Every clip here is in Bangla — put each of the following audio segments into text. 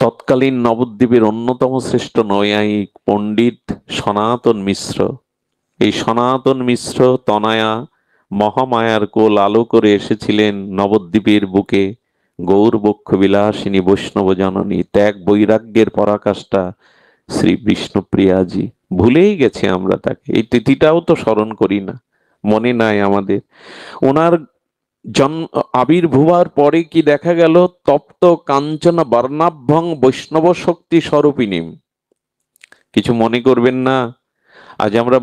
তৎকালীন নবদ্বীপের অন্যতম শ্রেষ্ঠ নৈয়ায়িক পণ্ডিত সনাতন মিশ্র। এই সনাতন মিশ্র তনয়া মহামায়ার কোল আলো করে এসেছিলেন নবদ্বীপের বুকে। গৌরবক্ষ বিলাসিনী বৈষ্ণব জননী ত্যাগ বৈরাগ্যের পরাকাষ্ঠা শ্রী বিষ্ণুপ্রিয়াজি। ভুলেই গেছে আমরা তাকে, এই তিথিটাও তো স্মরণ করি না, মনে নাই আমাদের। ওনার জন্ম আবির্ভূবার পরে কি দেখা গেল? তপ্ত কাঞ্চন বর্ণাভ্যং বৈষ্ণব শক্তি স্বরূপিণী। কিছু মনে করবেন না, আজ আমরা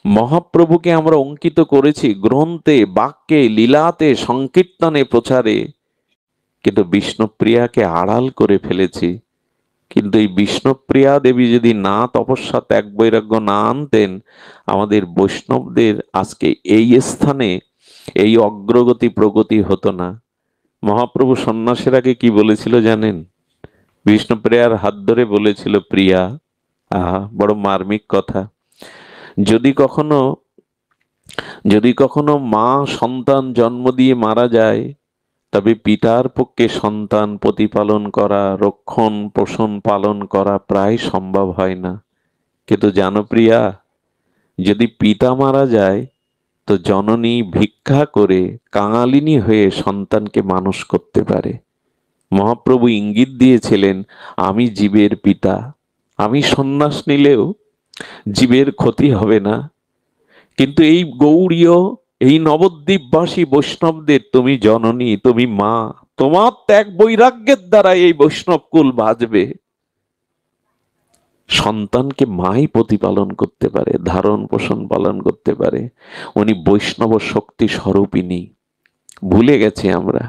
মহাপ্রভুকে আমরা অঙ্কিত করেছি গ্রন্থে, বাক্যে, লীলাতে, সংকীর্তনে, প্রচারে, কিন্তু বিষ্ণুপ্রিয়াকে আড়াল করে ফেলেছি। কিন্তু এই বিষ্ণুপ্রিয়া দেবী যদি না তপস্যা ত্যাগ বৈরাগ্য না আনতেন, আমাদের বৈষ্ণবদের আজকে এই স্থানে এই অগ্রগতি প্রগতি হতো না। মহাপ্রভু সন্ন্যাসের আগে কি বলেছিল জানেন? বিষ্ণুপ্রিয়ার হাত ধরে বলেছিল, প্রিয়া। আহা, বড় মার্মিক কথা। যদি কখনো মা সন্তান জন্ম দিয়ে মারা যায়, তবে পিতার পক্ষে সন্তান প্রতিপালন করা, রক্ষণ পোষণ পালন করা প্রায় সম্ভব হয় না। কিন্তু জানো প্রিয়া, যদি পিতা মারা যায়, তো জননী ভিক্ষা করে কাঙালিনী হয়ে সন্তানকে মানুষ করতে পারে। মহাপ্রভু ইঙ্গিত দিয়েছিলেন, আমি জীবের পিতা, আমি সন্ন্যাস নিলেও জীবের ক্ষতি হবে না। কিন্তু এই গৌড়ীয়, এই নবদ্বীপবাসী বৈষ্ণবদের তুমি জননী, তুমি মা, তোমার ত্যাগ বৈরাগ্যের দ্বারা এই বৈষ্ণব কুল বাঁচবে। সন্তানকে মাই প্রতিপালন করতে পারে, ধারণ পোষণ পালন করতে পারে। উনি বৈষ্ণব শক্তি স্বরূপিণী, ভুলে গেছি আমরা।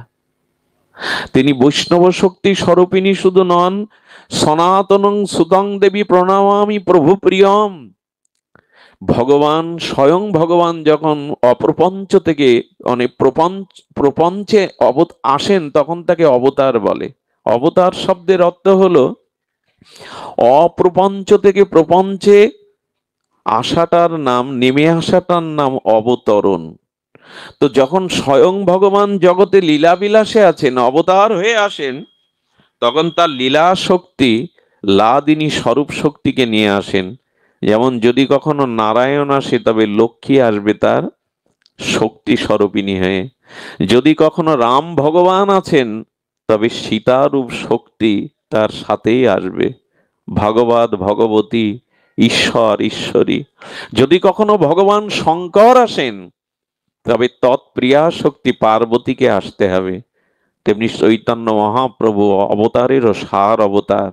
তিনি বৈষ্ণব শক্তি স্বরূপিণী শুধু নন, সনাতনং সুতং দেবী প্রণমামি প্রভু প্রিয়ম। ভগবান স্বয়ং ভগবান যখন অপ্রপঞ্চ থেকে অনেক প্রপঞ্চে আসেন, তখন তাকে অবতার বলে। অবতার শব্দের অর্থ হলো অপ্রপঞ্চ থেকে প্রপঞ্চে আসাটার নাম, নেমে আসাটার নাম অবতরণ। তো যখন স্বয়ং ভগবান জগতে লীলা বিলাসে আছেন, অবতার হয়ে আসেন, তখন তার লীলা শক্তি, লাদিনী স্বরূপ শক্তিকে নিয়ে আসেন। যেমন যদি কখনো নারায়ণ আসে, তবে লক্ষ্মী আসবে তার শক্তি স্বরূপিণী হয়ে। যদি কখনো রাম ভগবান আছেন, তবে সীতারূপ শক্তি তার সাথেই আসবে, ভগবত ভগবতী, ঈশ্বর ঈশ্বরী। যদি কখনো ভগবান শঙ্কর আসেন, তবে তৎপ্রিয়া শক্তি পার্বতীকে আসতে হবে। তেমনি চৈতন্য মহাপ্রভু অবতারেরও সার অবতার।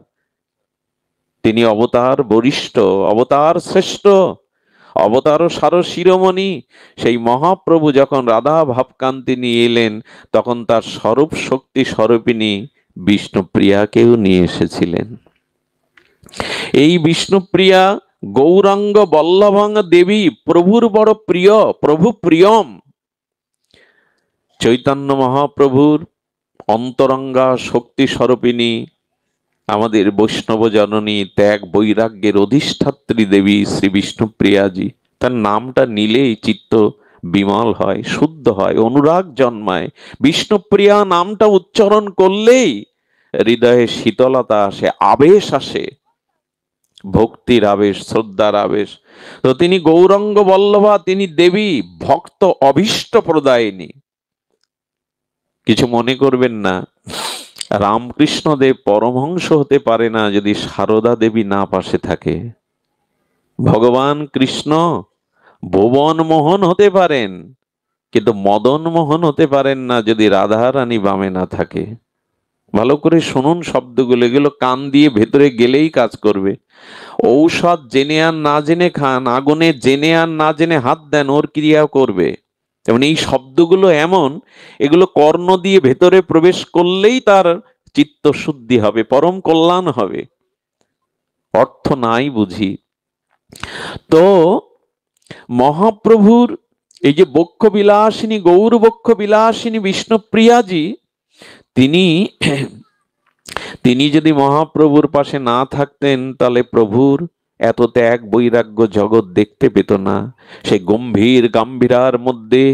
তিনি অবতার বরিষ্ঠ, অবতার শ্রেষ্ঠ, অবতার সার শিরোমণি। সেই মহাপ্রভু যখন রাধা ভাবকান্তি নিয়ে এলেন, তখন তার স্বরূপ শক্তি স্বরূপিণী বিষ্ণুপ্রিয়াকেও নিয়ে এসেছিলেন। এই বিষ্ণুপ্রিয়া গৌরাঙ্গ বল্লভং দেবী, প্রভুর বড় প্রিয়, প্রভু প্রিয়ম। চৈতন্য মহাপ্রভুর অন্তরঙ্গা শক্তি স্বরূপিণী আমাদের বৈষ্ণব জননী, ত্যাগ বৈরাগ্যের অধিষ্ঠাত্রী দেবী শ্রী বিষ্ণুপ্রিয়াজি। তার নামটা নিলেই চিত্ত বিমল হয়, শুদ্ধ হয়, অনুরাগ জন্মায়। বিষ্ণুপ্রিয়া নামটা উচ্চারণ করলেই হৃদয়ে শীতলতা আসে, আবেশ আসে, ভক্তির আবেশ, শ্রদ্ধার আবেশ। তো তিনি গৌরাঙ্গ বল্লভা, তিনি দেবী, ভক্ত অভীষ্ট প্রদায়িনী। কিছু মনে করবেন না, রামকৃষ্ণ দেব পরমহংস হতে পারে না যদি সারদা দেবী না পাশে থাকে। ভগবান কৃষ্ণ ভুবন মোহন হতে পারেন, কিন্তু মদন মোহন হতে পারেন না যদি রাধা রানী বামে না থাকে। ভালো করে শুনুন শব্দগুলো, এগুলো কান দিয়ে ভেতরে গেলেই কাজ করবে। ঔষধ জেনে আর না জেনে খান, আগুনে জেনে আর না জেনে হাত দেন, ওর ক্রিয়া করবে। যেমন এই শব্দগুলো এমন, এগুলো কর্ণ দিয়ে ভেতরে প্রবেশ করলেই তার চিত্ত শুদ্ধি হবে, পরম কল্যাণ হবে। অর্থ নাই বুঝি। তো মহাপ্রভুর এই যে বক্ষ বিলাসিনী, গৌর বক্ষ বিলাসিনী বিষ্ণুপ্রিয়াজি, তিনি যদি মহাপ্রভুর পাশে না থাকতেন, তাহলে প্রভুর এত ত্যাগ বৈরাগ্য জগৎ দেখতে পেত না। সে গম্ভীর গাম্ভীরার মধ্যে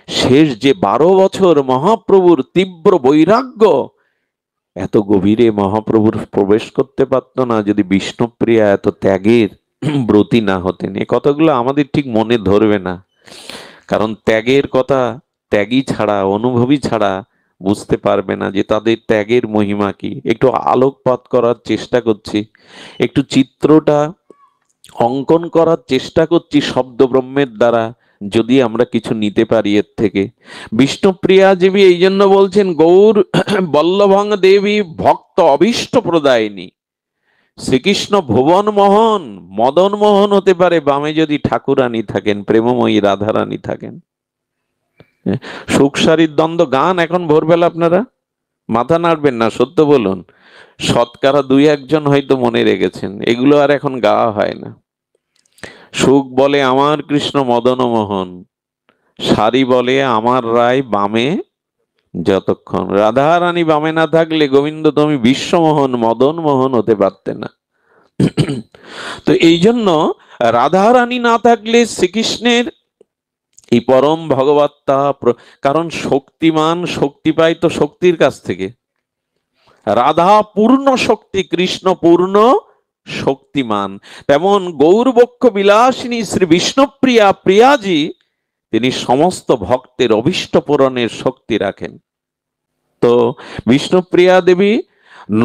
শেষ যে 12 বছর মহাপ্রভুর তীব্র বৈরাগ্য, এত গভীরে মহাপ্রভুর প্রবেশ করতে পারতো না যদি বিষ্ণুপ্রিয়া এত ত্যাগের ব্রতী না হতেন। এ কথাগুলো আমাদের ঠিক মনে ধরবে না, কারণ ত্যাগের কথা ত্যাগী ছাড়া, অনুভবী ছাড়া বুঝতে পারবে না যে তাদের ত্যাগের মহিমা কি। একটু আলোকপাত করার চেষ্টা করছি, একটু চিত্রটা অঙ্কন করার চেষ্টা করছি শব্দ ব্রহ্মের দ্বারা, যদি আমরা কিছু নিতে পারি এর থেকে। বিষ্ণুপ্রিয়া দেবী এই জন্য বলছেন গৌর বল্লভং দেবী ভক্ত অভীষ্ট প্রদায়িনী। শ্রীকৃষ্ণ ভুবন মোহন, মদন মোহন হতে পারে বামে যদি ঠাকুরানী থাকেন, প্রেমময়ী রাধারানী থাকেন। সুখসারির দ্বন্দ্ব গান এখন ভোরবেলা আপনারা মাথা নাড়বেন না, সত্য বলুন, শতকরা 2-1 হয়তো মনে রেখেছেন, এগুলো আর এখন গাওয়া হয় না। সুখ বলে আমার কৃষ্ণ মদন মোহন, সারি বলে আমার রায় বামে যতক্ষণ। রাধা রানী বামে না থাকলে গোবিন্দ তুমি বিশ্বমোহন মদন মোহন হতে পারতে না। তো এই জন্য রাধা রানী না থাকলে শ্রীকৃষ্ণের এই পরম ভগবত্তা, কারণ শক্তিমান শক্তি পায় তো শক্তির কাছ থেকে। রাধা পূর্ণ শক্তি, কৃষ্ণ পূর্ণ শক্তিমান। তেমন গৌরবক্ষ বিলাসিনী শ্রী বিষ্ণুপ্রিয়া প্রিয়াজি, তিনি সমস্ত ভক্তের অভীষ্ট পূরণের শক্তি রাখেন। তো বিষ্ণুপ্রিয়া দেবী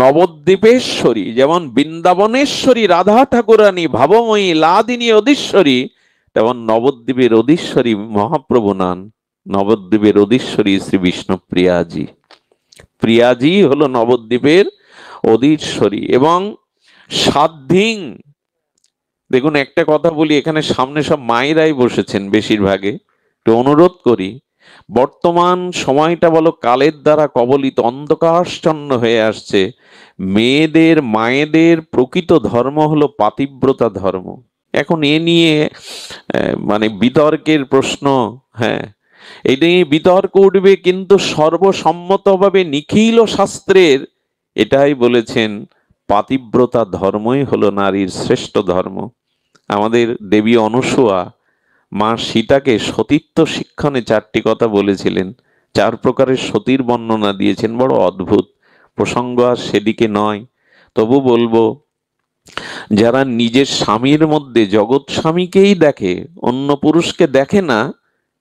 নবদ্বীপেশ্বরী, যেমন বৃন্দাবনেশ্বরী রাধা ঠাকুরানী ভাবময়ী লাদিনী অধীশ্বরী, তেমন নবদ্বীপের অধীশ্বরী মহাপ্রভু নন, নবদ্বীপের অধীশ্বরী শ্রী বিষ্ণুপ্রিয়াজি। প্রিয়াজি হলো নবদ্বীপের অধীশ্বরী। এবং সাধ্ধিং, দেখুন একটা কথা বলি, এখানে সামনে সব মায়েরাই বসেছেন বেশিরভাগে, একটু অনুরোধ করি, বর্তমান সময়টা বলো কালের দ্বারা কবলিত, অন্ধকারাচ্ছন্ন হয়ে আসছে। মেয়েদের মায়েদের প্রকৃত ধর্ম হলো পাতিব্রতা ধর্ম। এখন এ নিয়ে মানে বিতর্কের প্রশ্ন, হ্যাঁ এই নিয়ে বিতর্ক উঠবে, কিন্তু সর্বসম্মতভাবে নিখিল শাস্ত্রের এটাই বলেছেন, পাতিব্রতা ধর্মই হলো নারীর শ্রেষ্ঠ ধর্ম। আমাদের দেবী অনুসূয়া মা সীতাকে সতীত্ব শিক্ষণে 4টি কথা বলেছিলেন, 4 প্রকারের সতীর বর্ণনা দিয়েছেন, বড় অদ্ভুত প্রসঙ্গ, আর সেদিকে নয়, তবু বলবো, যারা নিজের স্বামীর মধ্যে জগৎ স্বামীকেই দেখে, অন্য পুরুষকে দেখে না,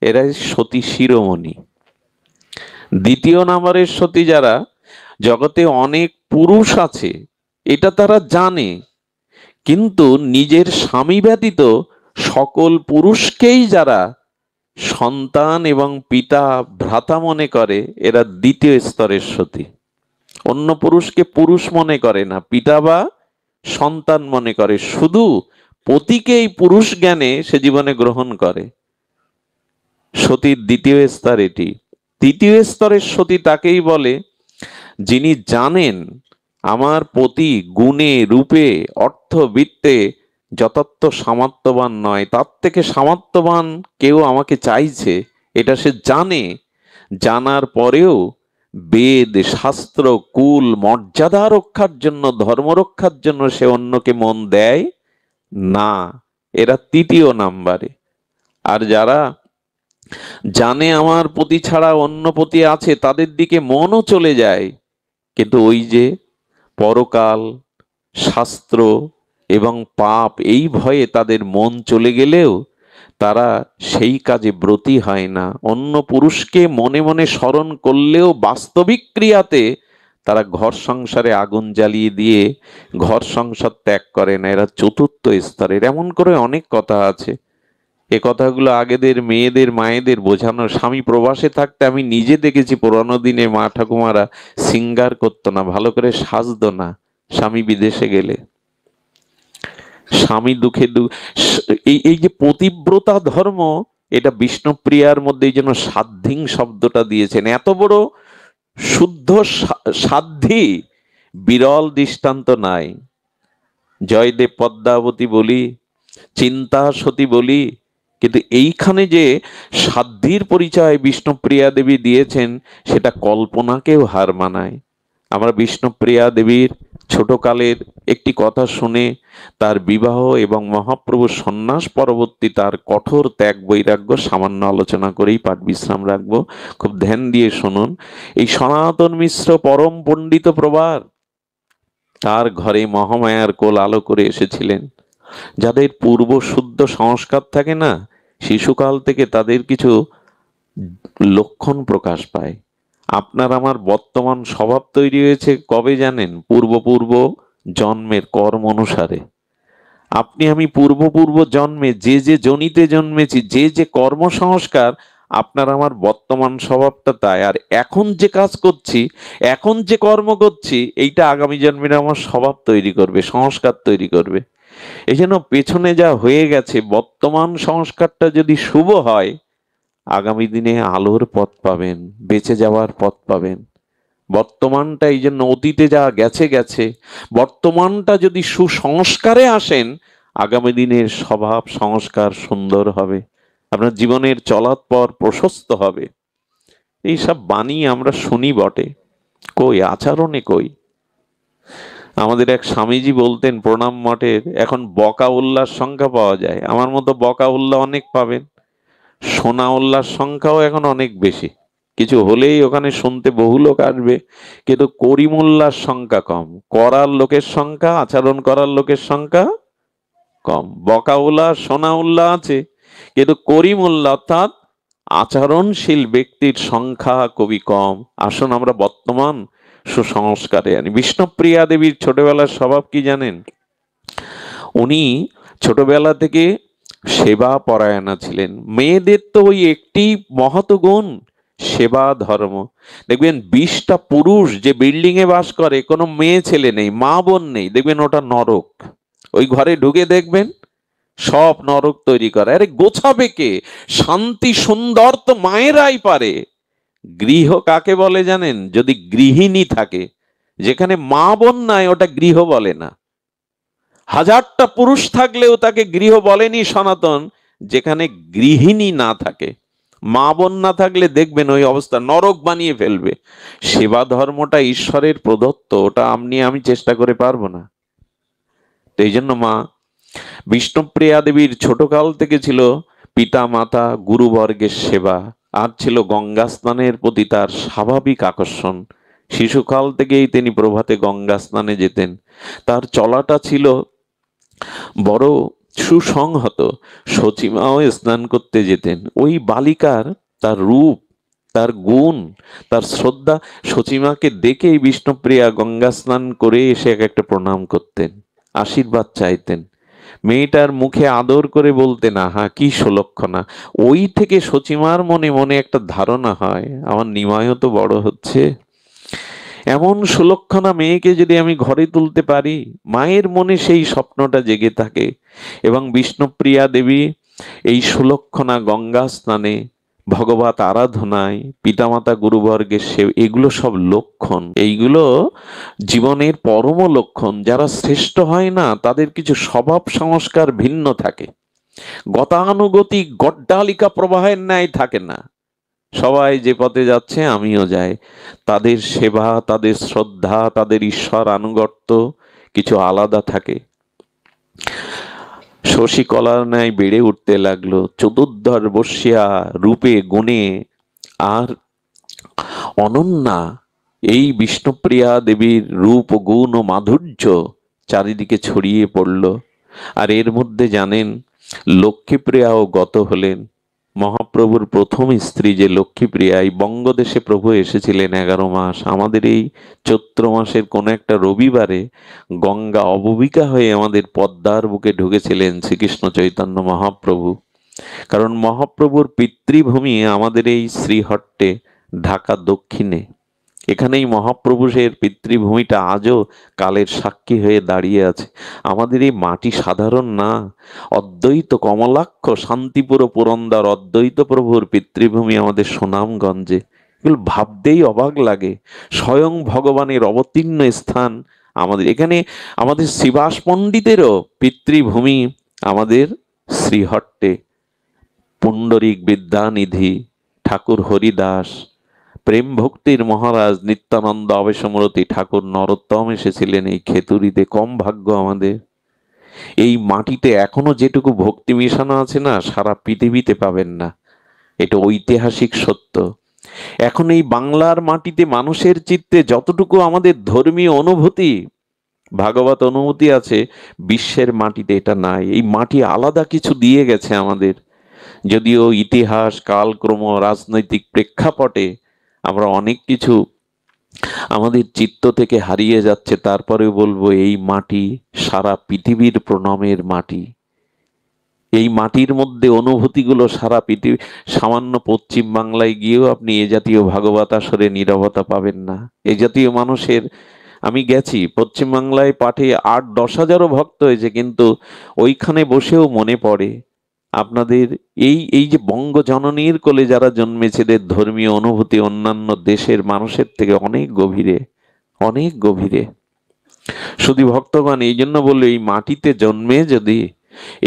এরাই সতী শিরোমণি। 2 নম্বরের সতী যারা, জগতে অনেক পুরুষ আছে এটা তারা জানে, কিন্তু নিজের স্বামী ব্যতীত সকল পুরুষকেই যারা সন্তান এবং পিতা ভ্রাতা মনে করে, এরা 2য় স্তরের সতী। অন্য পুরুষকে পুরুষ মনে করে না, পিতা বা সন্তান মনে করে, শুধু পতিকেই পুরুষ জ্ঞানে সে জীবনে গ্রহণ করে। সতীর 2য় স্তর এটি। 3য় স্তরের সতী তাকেই বলে যিনি জানেন আমার পতি গুণে রূপে অর্থ বৃত্তে যথার্থ সামর্থ্যবান নয়, তার থেকে সামর্থ্যবান কেউ আমাকে চাইছে, এটা সে জানে, জানার পরেও বেদ শাস্ত্র কুল মর্যাদা রক্ষার জন্য, ধর্ম রক্ষার জন্য সে অন্যকে মন দেয় না, এরা 3য় নাম্বারে। আর যারা জানে আমার পতি ছাড়া অন্য পতি আছে, তাদের দিকে মনও চলে যায়, কিন্তু ওই যে পরকাল শাস্ত্র এবং পাপ, এই ভয়ে তাদের মন চলে গেলেও তারা সেই কাজে ব্রতী হয় না। অন্য পুরুষকে মনে মনে স্মরণ করলেও বাস্তবিক ক্রিয়াতে তারা ঘর সংসারে আগুন জ্বালিয়ে দিয়ে ঘর সংসার ত্যাগ করে না, এরা 4র্থ স্তরের। এমন করে অনেক কথা আছে, এ কথাগুলো আগেদের মেয়েদের মায়েদের বোঝানো। স্বামী প্রবাসে থাকতে আমি নিজে দেখেছি, পুরানো দিনে মা ঠাকুমারা সিঙ্গার করতো না, ভালো করে সাজতো না, স্বামী বিদেশে গেলে। স্বামী দুঃখে এই যে পতিব্রতা ধর্ম, এটা বিষ্ণুপ্রিয়ার মধ্যে এই জন্য সাধ্ধিং শব্দটা দিয়েছেন। এত বড় শুদ্ধ সাধ্বী বিরল দৃষ্টান্ত নাই। জয়দেব পদ্মাবতী বলি, চিন্তা সতী বলি, কিন্তু এইখানে যে সাধ্যির পরিচয় বিষ্ণুপ্রিয়া দেবী দিয়েছেন, সেটা কল্পনাকেও হার মানায়। আমরা বিষ্ণুপ্রিয়া দেবীর ছোটকালের একটি কথা শুনে তার বিবাহ এবং মহাপ্রভুর সন্ন্যাস পরবর্তী তার কঠোর ত্যাগ বৈরাগ্য সামান্য আলোচনা করেই পাঠ বিশ্রাম রাখবো। খুব ধ্যান দিয়ে শুনুন। এই সনাতন মিশ্র পরম পণ্ডিত প্রবার তার ঘরে মহামায়ার কোল আলো করে এসেছিলেন। যাদের পূর্ব শুদ্ধ সংস্কার থাকে না, শিশুকাল থেকে তাদের কিছু লক্ষণ প্রকাশ পায়। আপনার আমার বর্তমান স্বভাব তৈরি হয়েছে কবে জানেন? পূর্ব জন্মের কর্ম অনুসারে। আপনি আমি পূর্ব জন্মে যে যে জনিতে জন্মেছি, যে যে কর্ম সংস্কার, আপনার আমার বর্তমান স্বভাবটা তাই। আর এখন যে কাজ করছি, এখন যে কর্ম করছি, এইটা আগামী জন্মের আমার স্বভাব তৈরি করবে, সংস্কার তৈরি করবে। এই জন্য পেছনে যা হয়ে গেছে, বর্তমান সংস্কারটা যদি শুভ হয়, আগামী দিনে আলোর পথ পাবেন, বেঁচে যাওয়ার পথ পাবেন। বর্তমানটা এই জন্য অতীতে যা গেছে গেছে, বর্তমানটা যদি সুসংস্কারে আসেন, আগামী দিনের স্বভাব সংস্কার সুন্দর হবে, আপনার জীবনের চলার পর প্রশস্ত হবে। এইসব বাণী আমরা শুনি বটে, কই আচরণে কই। আমাদের এক স্বামীজি বলতেন প্রণাম মঠের, এখন বকা উল্লার সংখ্যা পাওয়া যায়, আমার মতো বকা উল্লা অনেক পাবেন। সোনা উল্লার সংখ্যাও এখন অনেক বেশি, কিছু হলেই ওখানে শুনতে বহু লোক আসবে, কিন্তু করিমুল্লার সংখ্যা কম, করার লোকের সংখ্যা, আচরণ করার লোকের সংখ্যা কম। বকাউল্লা সোনাউল্লাহ আছে, কিন্তু করিমুল্লাহ অর্থাৎ আচরণশীল ব্যক্তির সংখ্যা খুবই কম। আসুন আমরা বর্তমান সুসংস্কারে আনি। বিষ্ণুপ্রিয়া দেবীর ছোটবেলার স্বভাব কি জানেন? উনি ছোটবেলা থেকে সেবা পরায়ণা ছিলেন। মেয়েদের তো ওই একটি মহৎ গুণ, সেবা ধর্ম। দেখবেন 20টা পুরুষ যে বিল্ডিং এ বাস করে, কোনো মেয়ে ছেলে নেই, মা বোন নেই, দেখবেন ওটা নরক। ওই ঘরে ঢুকে দেখবেন সব নরক তৈরি করে। আরে গোছাবে কে? শান্তি সুন্দর তো মায়েরাই পারে। গৃহ কাকে বলে জানেন? যদি গৃহিণী থাকে। যেখানে মা বোন নাই, ওটা গৃহ বলে না। 1000টা পুরুষ থাকলেও তাকে গৃহ বলেনি সনাতন, যেখানে গৃহিণী না থাকে। মা বোন না থাকলে দেখবেন ওই অবস্থা, নরক বানিয়ে ফেলবে। সেবা ধর্মটা ঈশ্বরের প্রদত্ত, ওটা আপনি আমি চেষ্টা করে পারবো না। তো এই জন্য মা বিষ্ণুপ্রিয়া দেবীর ছোটকাল থেকে ছিল পিতা মাতা গুরুবর্গের সেবা, আর ছিল গঙ্গা স্নানের প্রতি তার স্বাভাবিক আকর্ষণ। শিশুকাল থেকেই তিনি প্রভাতে গঙ্গা স্নানে যেতেন। তার চলাটা ছিল বড় সুসংহত। সচিমাও স্নান করতে যেতেন। ওই বালিকার তার রূপ, তার গুণ, তার শ্রদ্ধা, সচিমাকে দেখেই বিষ্ণুপ্রিয়া গঙ্গা স্নান করে এসে এক একটা প্রণাম করতেন, আশীর্বাদ চাইতেন। মেয়েটার মুখে আদর করে বলতেন, আহা কি সুলক্ষণা। ওই থেকে সচিমার মনে মনে একটা ধারণা হয়, আমার নিমাইও তো বড় হচ্ছে, এমন সুলক্ষণা মেয়েকে যদি আমি ঘরে তুলতে পারি, মায়ের মনে সেই স্বপ্নটা জেগে থাকে। এবং বিষ্ণুপ্রিয়া দেবী এই সুলক্ষণা গঙ্গা স্নানে, ভগবত আরাধনায়, পিতামাতা গুরুবর্গের এগুলো সব লক্ষণ। এইগুলো জীবনের পরম লক্ষণ। যারা শ্রেষ্ঠ হয় না, তাদের কিছু স্বভাব সংস্কার ভিন্ন থাকে, গতানুগতিক গড্ডালিকা প্রবাহের ন্যায় থাকে না। সবাই যে পথে যাচ্ছে আমিও যাই। তাদের সেবা, তাদের শ্রদ্ধা, তাদের ঈশ্বর আনুগত্য কিছু আলাদা থাকে। শশীকলার ন্যায় বেড়ে উঠতে লাগলো, চতুর্ধর বর্ষিয়া রূপে গুণে আর অনন্যা। এই বিষ্ণুপ্রিয়া দেবীর রূপ গুণ ও মাধুর্য চারিদিকে ছড়িয়ে পড়ল। আর এর মধ্যে জানেন, লক্ষ্মীপ্রিয়াও গত হলেন। মহাপ্রভুর প্রথম স্ত্রী যে লক্ষ্মীপ্রিয়া, এই বঙ্গদেশে প্রভু এসেছিলেন 11 মাস। আমাদের এই চৈত্র মাসের কোন একটা রবিবারে গঙ্গা অববিকা হয়ে আমাদের পদ্মার বুকে ঢুকেছিলেন শ্রীকৃষ্ণ চৈতন্য মহাপ্রভু। কারণ মহাপ্রভুর পিতৃভূমি আমাদের এই শ্রীহট্টে, ঢাকা দক্ষিণে। এখানেই মহাপ্রভুর পিতৃভূমিটা আজও কালের সাক্ষী হয়ে দাঁড়িয়ে আছে। আমাদের এই মাটি সাধারণ না। অদ্বৈত কমলাক্ষ শান্তিপুর পুরন্দর অদ্বৈত প্রভুর পিতৃভূমি আমাদের সুনামগঞ্জে। এগুলো ভাবতেই অবাক লাগে। স্বয়ং ভগবানের অবতীর্ণ স্থান আমাদের এখানে। আমাদের শ্রীবাস পণ্ডিতেরও পিতৃভূমি আমাদের শ্রীহট্টে। পুণ্ডরিক বিদ্যানিধি, ঠাকুর হরিদাস, প্রেম ভক্তির মহারাজ নিত্যানন্দ আবেশমরতী ঠাকুর নরোত্তম এসেছিলেন এই খেতুরিতে। কম ভাগ্য আমাদের। এই মাটিতে এখনো যেটুকু ভক্তি মিশানো আছে না, সারা পৃথিবীতে পাবেন না। এটা ঐতিহাসিক সত্য। এখন এই বাংলার মাটিতে মানুষের চিত্তে যতটুকু আমাদের ধর্মীয় অনুভূতি, ভাগবত অনুভূতি আছে, বিশ্বের মাটিতে এটা নাই। এই মাটি আলাদা কিছু দিয়ে গেছে আমাদের। যদিও ইতিহাস, কালক্রম, রাজনৈতিক প্রেক্ষাপটে আমরা অনেক কিছু আমাদের চিত্ত থেকে হারিয়ে যাচ্ছে, তারপরেও বলবো এই মাটি সারা পৃথিবীর প্রণামের মাটি। এই মাটির মধ্যে অনুভূতিগুলো সারা পৃথিবী। সামান্য পশ্চিম বাংলায় গিয়েও আপনি এ জাতীয় ভাগবত আসরে নীরবতা পাবেন না। এ জাতীয় মানুষের, আমি গেছি পশ্চিম বাংলায়, পাঠে 8-10 হাজারও ভক্ত হয়েছে, কিন্তু ওইখানে বসেও মনে পড়ে আপনাদের এই এই যে বঙ্গ জননীর কোলে যারা জন্মেছে, এদের ধর্মীয় অনুভূতি অন্যান্য দেশের মানুষের থেকে অনেক গভীরে, অনেক গভীরে। শুধু ভক্তগণ, এই জন্য বললো, এই মাটিতে জন্মে যদি,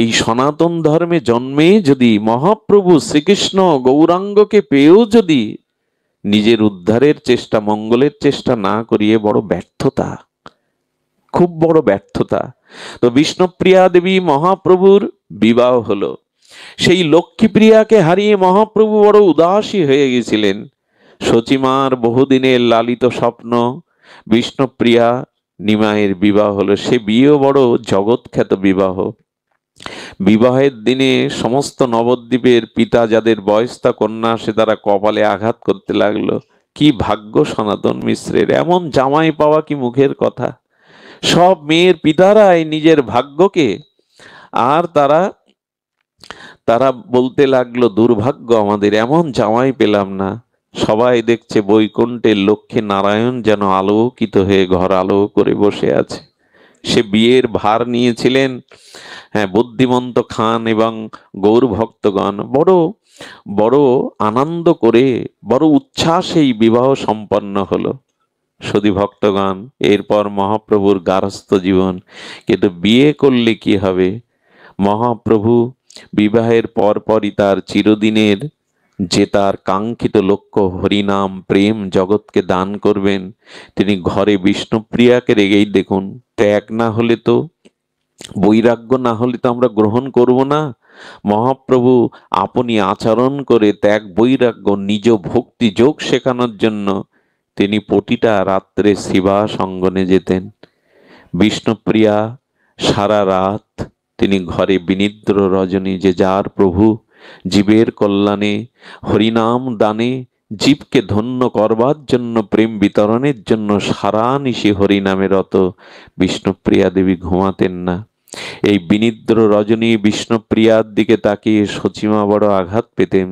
এই সনাতন ধর্মে জন্মে যদি, মহাপ্রভু শ্রীকৃষ্ণ গৌরাঙ্গকে পেয়েও যদি নিজের উদ্ধারের চেষ্টা, মঙ্গলের চেষ্টা না করিয়ে, বড় ব্যর্থতা, খুব বড় ব্যর্থতা। তো বিষ্ণুপ্রিয়া দেবী মহাপ্রভুর বিবাহ হলো। সেই লক্ষ্মীপ্রিয়াকে হারিয়ে মহাপ্রভু বড় উদাসী হয়ে গেছিলেন। সচিমার বহুদিনের লালিত স্বপ্ন, বিষ্ণুপ্রিয়া নিমাইয়ের বিবাহ হলো। সে বিয়েও বড় জগৎখ্যাত বিবাহ। বিবাহের দিনে সমস্ত নবদ্বীপের পিতা, যাদের বয়স্তা কন্যা আসে, তারা কপালে আঘাত করতে লাগলো। কি ভাগ্য সনাতন মিশ্রের, এমন জামাই পাওয়া কি মুখের কথা। সব মেয়ের পিতারাই নিজের ভাগ্যকে, আর তারা তারা বলতে লাগলো, দুর্ভাগ্য আমাদের, এমন জামাই পেলাম না। সবাই দেখছে বৈকুণ্ঠের লক্ষ্মী নারায়ণ যেন আলোকিত হয়ে ঘর আলো করে বসে আছে। সে বিয়ের ভার নিয়েছিলেন, হ্যাঁ, বুদ্ধিমন্ত খান এবং গৌর ভক্তগণ বড় বড় আনন্দ করে, বড় উচ্ছ্বাসে এই বিবাহ সম্পন্ন হলো। সদী ভক্তগণ, এরপর মহাপ্রভুর গারস্থ জীবন। কিন্তু বিয়ে করলে কি হবে? মহাপ্রভু বিবাহের পরপরই তার চিরদিনের যে তার কাঙ্ক্ষিত লক্ষ্য, হরিনাম প্রেম জগৎকে দান করবেন, তিনি ঘরে বিষ্ণুপ্রিয়াকে রেগেই দেখুন, ত্যাগ না হলে তো, বৈরাগ্য না হলে তো আমরা গ্রহণ করব না। মহাপ্রভু আপনি আচরণ করে ত্যাগ বৈরাগ্য, নিজ ভক্তি যোগ শেখানোর জন্য তিনি প্রতিটা রাত্রে শিবা সঙ্গনে যেতেন। বিষ্ণুপ্রিয়া সারা রাত তিনি ঘরে বিনিদ্র রজনী, যে যার প্রভু জীবের কল্যাণে, হরিনাম দানে, জীবকে ধন্য করবার জন্য, প্রেম বিতরণের জন্য সারা নিশি হরিনামে রত। বিষ্ণুপ্রিয়া দেবী ঘুমাতেন না। এই বিনিদ্র রজনী বিষ্ণুপ্রিয়ার দিকে তাকিয়ে সচিমা বড় আঘাত পেতেন।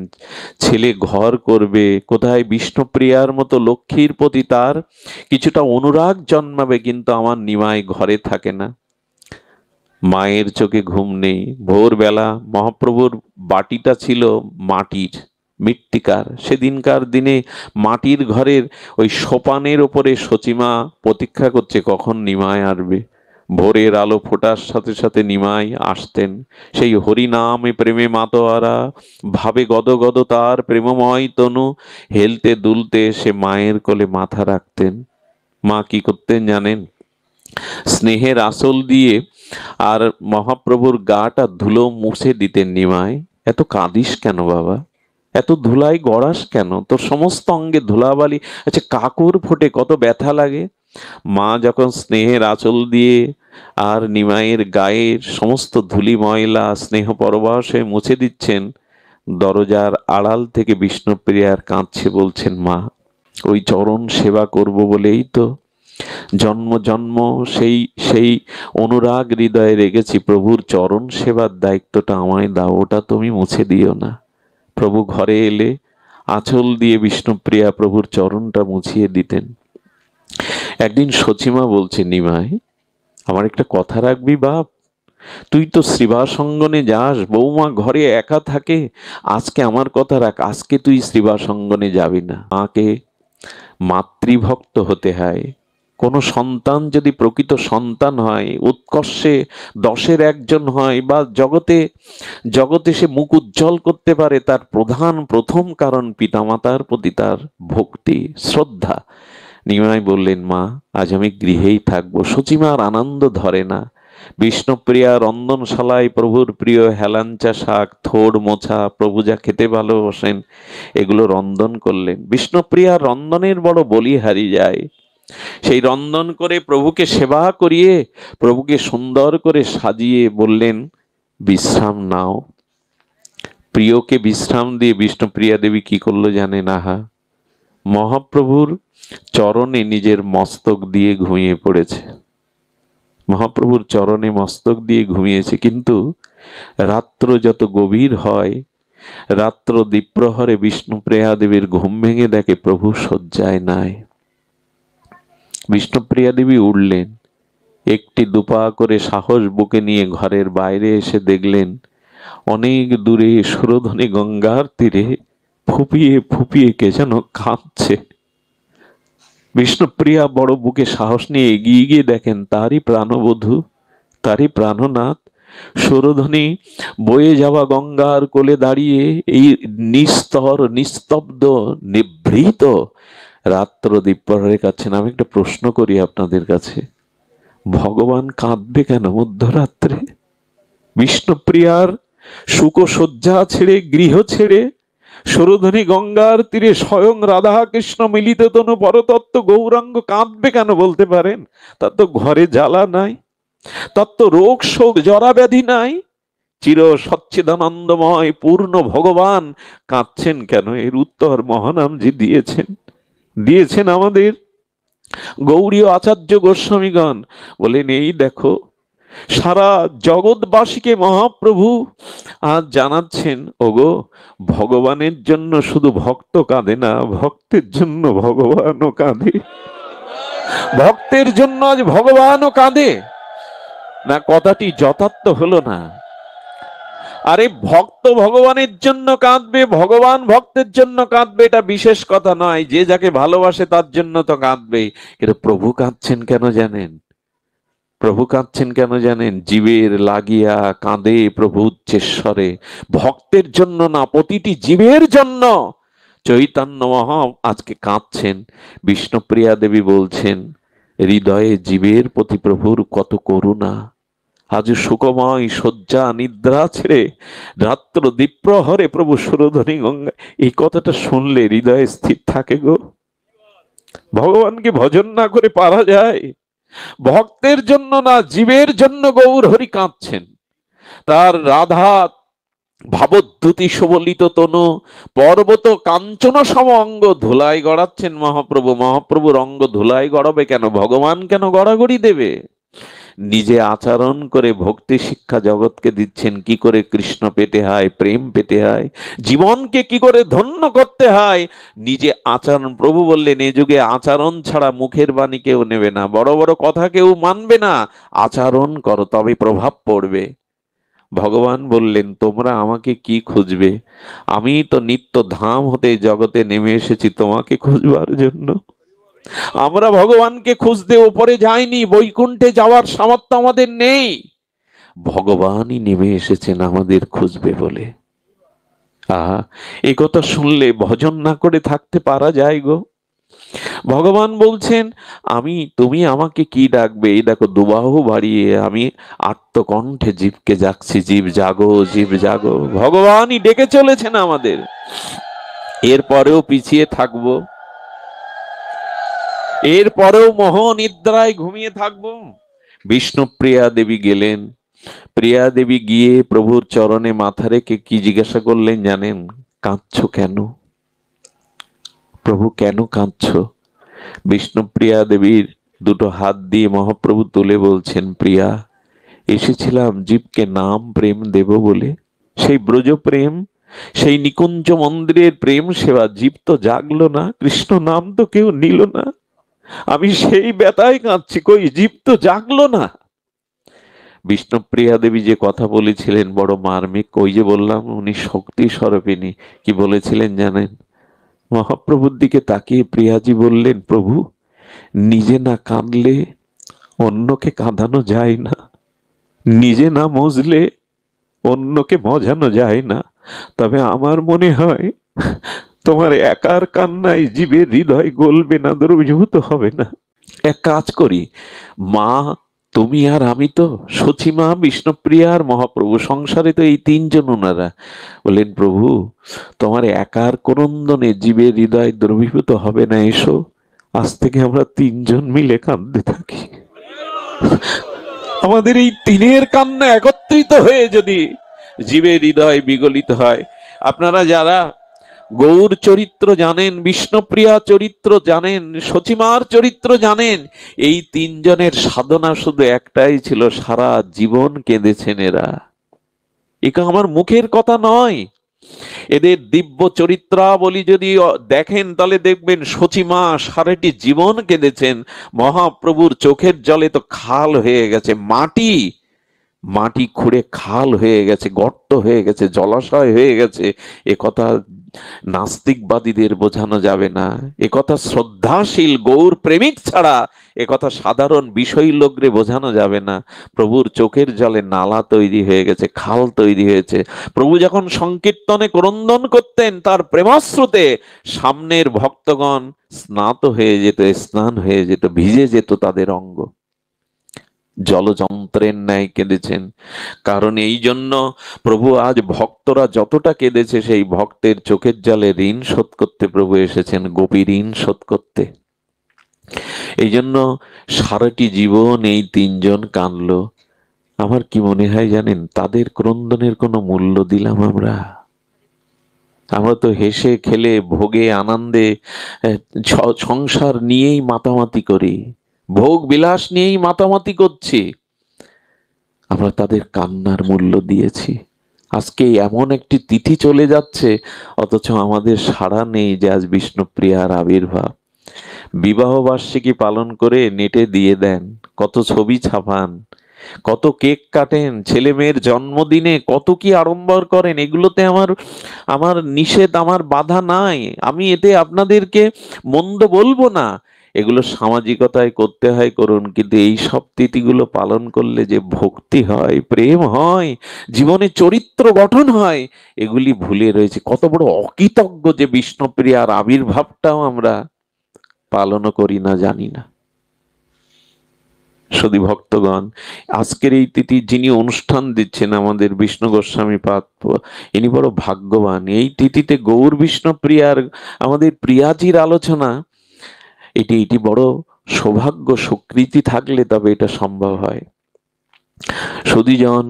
ছেলে ঘর করবে কোথায়, বিষ্ণুপ্রিয়ার মতো লক্ষ্মীর প্রতি তার কিছুটা অনুরাগ জন্মাবে, কিন্তু আমার নিমাই ঘরে থাকে না। মায়ের চোখে ঘুম নেই। ভোরবেলা মহাপ্রভুর বাটিটা ছিল মাটির, মৃত্তিকার। সেদিনকার দিনে মাটির ঘরের ওই সোপানের ওপরে সচিমা প্রতীক্ষা করছে কখন নিমাই আসবে। ভোরের আলো ফোটার সাথে সাথে নিমাই আসতেন। সেই হরিনামে প্রেমে মাতোয়ারা, ভাবে গদগদ তার প্রেমময় তনু, হেলতে দুলতে সে মায়ের কোলে মাথা রাখতেন। মা কি করতেন জানেন? স্নেহের আঁচল দিয়ে আর মহাপ্রভুর গাটা ধুলো মুছে দিতেন। নিমাই, এত কাঁদিস কেন বাবা, এত ধুলাই গড়াস কেন, তোর সমস্ত অঙ্গে ধুলাবালি, আচ্ছা কাকুর ফোটে কত ব্যথা লাগে। মা যখন স্নেহের আঁচল দিয়ে আর নিমাইয়ের গায়ের সমস্ত ধুলি ময়লা স্নেহ পরবশ হয়ে মুছে দিচ্ছেন, দরজার আড়াল থেকে বিষ্ণুপ্রিয়ার কাঁদছে, বলছেন, মা ওই চরণ সেবা করব বলেই তো জন্ম জন্ম সেই সেই অনুরাগ হৃদয়ে রেখেছি। প্রভুর চরণ সেবার দায়িত্বটা আমায় দাও, ওটা তুমি মুছে দিও না। প্রভু ঘরে এলে আঁচল দিয়ে বিষ্ণুপ্রিয়া প্রভুর চরণটা মুছিয়ে দিতেন। একদিন সচিমা বলছে, নিমাই আমার একটা কথা রাখবি বাপ, তুই তো শ্রীবাসঙ্গনে যাস, বৌমা ঘরে একা থাকে, আজকে আমার কথা রাখ, আজকে তুই শ্রীবাসঙ্গনে যাবি না। মাকে মাতৃভক্ত হতে হয়, কোন সন্তান যদি প্রকৃত সন্তান হয়, উৎকর্ষে 10-এর একজন হয়, বা জগতে জগতে সে মুখ উজ্জ্বল করতে পারে, তার প্রথম কারণ পিতামাতার প্রতি তার ভক্তি, শ্রদ্ধা। নিমাই বললেন, মা আজ আমি গৃহেই থাকবো। সচিমার আনন্দ ধরে না। বিষ্ণুপ্রিয়া রন্ধনশালায় প্রভুর প্রিয় হেলাঞ্চা শাক, থোড় মোছা, প্রভু যা খেতে ভালোবাসেন এগুলো রন্ধন করলেন। বিষ্ণুপ্রিয়া রন্ধনের বড় বলিহারি যায়। সেই রন্ধন করে প্রভুকে সেবা করিয়ে প্রভুকে সুন্দর করে সাজিয়ে বললেন, বিশ্রাম নাও। প্রিয়কে বিশ্রাম দিয়ে বিষ্ণুপ্রিয়া দেবী কি করলো জানেন? আহা, মহাপ্রভুর চরণে নিজের মস্তক দিয়ে ঘুমিয়ে পড়েছে। মহাপ্রভুর চরণে মস্তক দিয়ে ঘুমিয়েছে। কিন্তু রাত্র যত গভীর হয়, রাত্র দ্বিপ্রহরে বিষ্ণুপ্রিয়া দেবীর ঘুম ভেঙে দেখে প্রভু শয্যায় নাই। বিষ্ণুপ্রিয়া দেবী উঠলেন, একটি দুপা করে সাহস বুকে নিয়ে ঘরের বাইরে এসে দেখলেন অনেক দূরে সুরধনী গঙ্গার তীরে ফুপিয়ে ফুপিয়ে কে যেন কাঁদছে। বিষ্ণুপ্রিয়া বড় বুকে সাহস নিয়ে এগিয়ে গিয়ে দেখেন তারই প্রাণবধূ, তারই প্রাণনাথ সুরধনী বয়ে যাওয়া গঙ্গার কোলে দাঁড়িয়ে এই নিস্তর, নিস্তব্ধ, নিভৃত রাত্র দ্বীপ্রহরে কাঁদছেন। আমি একটা প্রশ্ন করি আপনাদের কাছে, ভগবান কাঁদবে কেন মধ্যরাত্রে? বিষ্ণুপ্রিয়ার শুকশয্যা ছেড়ে, গৃহ ছেড়ে, সুরধনী গঙ্গার তীরে স্বয়ং রাধা কৃষ্ণ মিলিত তনু পরতত্ত্ব গৌরাঙ্গ কাঁদবে কেন বলতে পারেন? তার তো ঘরে জ্বালা নাই, তার তো রোগ শোক জরা ব্যাধি নাই। চির সচ্চিদানন্দময় পূর্ণ ভগবান কাঁদছেন কেন? এর উত্তর মহানামজি দিয়েছেন আমাদের গৌড়ীয় আচার্য গোস্বামীগণ। বলেন, এই দেখো সারা জগৎবাসীকে মহাপ্রভু আজ জানাচ্ছেন, ওগো ভগবানের জন্য শুধু ভক্ত কাঁদে না, ভক্তের জন্য ভগবানও কাঁদে। ভক্তের জন্য আজ ভগবানও কাঁদে। না, কথাটি যথার্থ হলো না? আরে ভক্ত ভগবানের জন্য কাঁদবে, ভগবান ভক্তের জন্য কাঁদবে, এটা বিশেষ কথা নয়। যে যাকে ভালোবাসে তার জন্য তো কাঁদবে। কিন্তু প্রভু কাঁদছেন কেন জানেন? প্রভু কাঁদছেন কেন জানেন? জীবের লাগিয়া কাঁদে প্রভু উচ্চেশ্বরে। ভক্তের জন্য না, প্রতিটি জীবের জন্য চৈতন্য মহা আজকে কাঁদছেন। বিষ্ণুপ্রিয়া দেবী বলছেন, হৃদয়ে জীবের প্রতি প্রভুর কত করুণা। আজ সুখময় শয্যা নিদ্রা ছেড়ে রাত্র দ্বিপ্রহরে প্রভু সুরধনী গঙ্গা, এই কথাটা শুনলে হৃদয়ে স্থির থাকে গো? ভগবানকে ভজন না করে পারা যায়? ভক্তের জন্য না, জীবের জন্য গৌর হরি কাঁদছেন। তার রাধা ভাবদ্যুতি সুবলিত তনু, পর্বত কাঞ্চন সম অঙ্গ ধুলাই গড়াচ্ছেন মহাপ্রভু। মহাপ্রভুর অঙ্গ ধুলাই গড়াবে কেন? ভগবান কেন গড়াগড়ি দেবে? নিজে আচরণ করে ভক্তি শিক্ষা জগৎকে দিচ্ছেন, কি করে কৃষ্ণ পেতে হয়, প্রেম পেতে হয়, জীবনকে কি করে ধন্য করতে হয়। নিজে আচরণ, প্রভু বললেন এ যুগে আচরণ ছাড়া মুখের বাণী কেউ নেবে না, বড় বড় কথা কেউ মানবে না। আচরণ করো, তবে প্রভাব পড়বে। ভগবান বললেন, তোমরা আমাকে কি খুঁজবে? আমি তো নিত্য ধাম হতে জগতে নেমে এসেছি তোমাকে খুঁজবার জন্য। আমরা ভগবানকে খুঁজতে ওপরে যাইনি, বৈকুণ্ঠে যাওয়ার সামর্থ্য আমাদের নেই। ভগবানই নেমে এসেছেন আমাদের খুঁজবে বলে। আহা, এই কথা শুনলে ভজন না করে থাকতে পারা যায় গো? ভগবান বলছেন, তুমি আমাকে কি ডাকবে? এই দেখো দুবাহু বাড়িয়ে আমি আত্মকণ্ঠে জীবকে ডাকছি, জীব জাগো, জীব জাগো। ভগবানই ডেকে চলেছেন আমাদের। এরপরেও পিছিয়ে থাকবো, এরপরেও মোহ নিদ্রায় ঘুমিয়ে থাকবো? বিষ্ণুপ্রিয়া দেবী গেলেন। প্রিয়া দেবী গিয়ে প্রভুর চরণে মাথা রেখে কি জিজ্ঞাসা করলেন জানেন? কাঁদছো কেন? প্রভু কেন কাঁদছো? বিষ্ণুপ্রিয়া দেবীর দুটো হাত দিয়ে মহাপ্রভু তুলে বলছেন, প্রিয়া, এসেছিলাম জীবকে নাম প্রেম দেব বলে। সেই ব্রজ প্রেম, সেই নিকুঞ্জ মন্দিরের প্রেম সেবা, জীব তো জাগলো না, কৃষ্ণ নাম তো কেউ নিল না। আমি সেই ব্যথায় কাঁদছি, কই জীব তো জাগলো না। বিষ্ণুপ্রিয়া দেবী যে কথা বলেছিলেন বড় মার্মিক, ওই যে বললাম উনি শক্তি স্বরূপিণী। কি বলেছিলেন জানেন? মহাপ্রভুর দিকে তাকিয়ে প্রিয়াজি বললেন, প্রভু নিজে না কাঁদলে অন্যকে কাঁদানো যায় না, নিজে না মজলে অন্যকে মজানো যায় না। তবে আমার মনে হয় তোমার একার কান্নায় জীবের হৃদয় গলবে না, দ্রবীভূত হবে না। এক কাজ করি, মা, তুমি আর আমি তো, সচিমা, বিষ্ণুপ্রিয়া আর মহাপ্রভু, সংসারে তো এই তিনজন। ওনারা বললেন, প্রভু তোমার একার ক্রন্দনে জীবের হৃদয় দ্রবীভূত হবে না, এসো আজ থেকে আমরা তিনজন মিলে কাঁদতে থাকি। আমাদের এই তিনের কান্না একত্রিত হয়ে যদি জীবের হৃদয় বিগলিত হয়। আপনারা যারা গৌর চরিত্র জানেন, বিষ্ণুপ্রিয়া চরিত্র জানেন, সচিমার চরিত্র জানেন, এই তিনজনের সাধনা শুধু একটাই ছিল, সারা জীবন কেঁদেছেন এরা। এটা আমার মুখের কথা নয়। এদের দিব্য চরিত্রাবলী যদি দেখেন তাহলে দেখবেন সচিমা সারাটি জীবন কেঁদেছেন। মহাপ্রভুর চোখের জলে তো খাল হয়ে গেছে, মাটি মাটি খুঁড়ে খাল হয়ে গেছে, গর্ত হয়ে গেছে, জলাশয় হয়ে গেছে। এ কথা নাস্তিকবাদীদের বোঝানো যাবে না, এ কথা শ্রদ্ধাশীল গৌর প্রেমিক ছাড়া এ কথা সাধারণ বিষয় লোকরে বোঝানো যাবে না। প্রভুর চোখের জলে নালা তৈরি হয়ে গেছে, খাল তৈরি হয়েছে। প্রভু যখন সংকীর্তনে ক্রন্দন করতেন, তার প্রেমাশ্রুতে সামনের ভক্তগণ স্নাত হয়ে যেত, স্নান হয়ে যেত, ভিজে যেত তাদের অঙ্গ। জলযন্ত্রের ন্যায় কেঁদেছেন। কারণ এই জন্য প্রভু আজ ভক্তরা যতটা কেঁদেছে, সেই ভক্তের চোখের জলে ঋণ শোধ করতে প্রভু এসেছেন, গোপী ঋণ শোধ করতে। এই জন্য সারাটি জীবন এই তিনজন কাঁদলো। আমার কি মনে হয় জানেন, তাদের ক্রন্দনের কোনো মূল্য দিলাম আমরা? আমরা তো হেসে খেলে ভোগে আনন্দে সংসার নিয়েই মাতামাতি করি, ভোগ বিলাস নিয়েই মাতামাতি করছি। আমরা তাদের কান্নার মূল্য দিয়েছি। আজকে এমন একটি তিথি চলে যাচ্ছে, অথচ আমাদের সাড়া নেই যে আজ বিষ্ণুপ্রিয়ার আবির্ভাব। বিবাহ বার্ষিকী পালন করে নেটে দিয়ে দেন, কত ছবি ছাপান, কত কেক কাটেন, ছেলে মেয়ের জন্মদিনে কত কি আড়ম্বর করেন। এগুলোতে আমার আমার নিষেধ, আমার বাধা নাই। আমি এতে আপনাদেরকে মন্দ বলবো না। এগুলো সামাজিকতায় করতে হয়, করুন, কিন্তু এই সব তিথিগুলো পালন করলে যে ভক্তি হয়, প্রেম হয়, জীবনে চরিত্র গঠন হয়, এগুলি ভুলে রয়েছে। কত বড় অকৃতজ্ঞ যে বিষ্ণুপ্রিয়ার আবির্ভাবটাও আমরা পালনও করি না, জানি না। সদী ভক্তগণ, আজকের এই তিথি যিনি অনুষ্ঠান দিচ্ছেন, আমাদের বিষ্ণু গোস্বামী পাদ, ইনি বড় ভাগ্যবান। এই তিথিতে গৌর বিষ্ণুপ্রিয়ার, আমাদের প্রিয়াজির আলোচনা, এটি বড় সৌভাগ্য, স্বীকৃতি থাকলে তবে এটা সম্ভব হয়। সদীজন,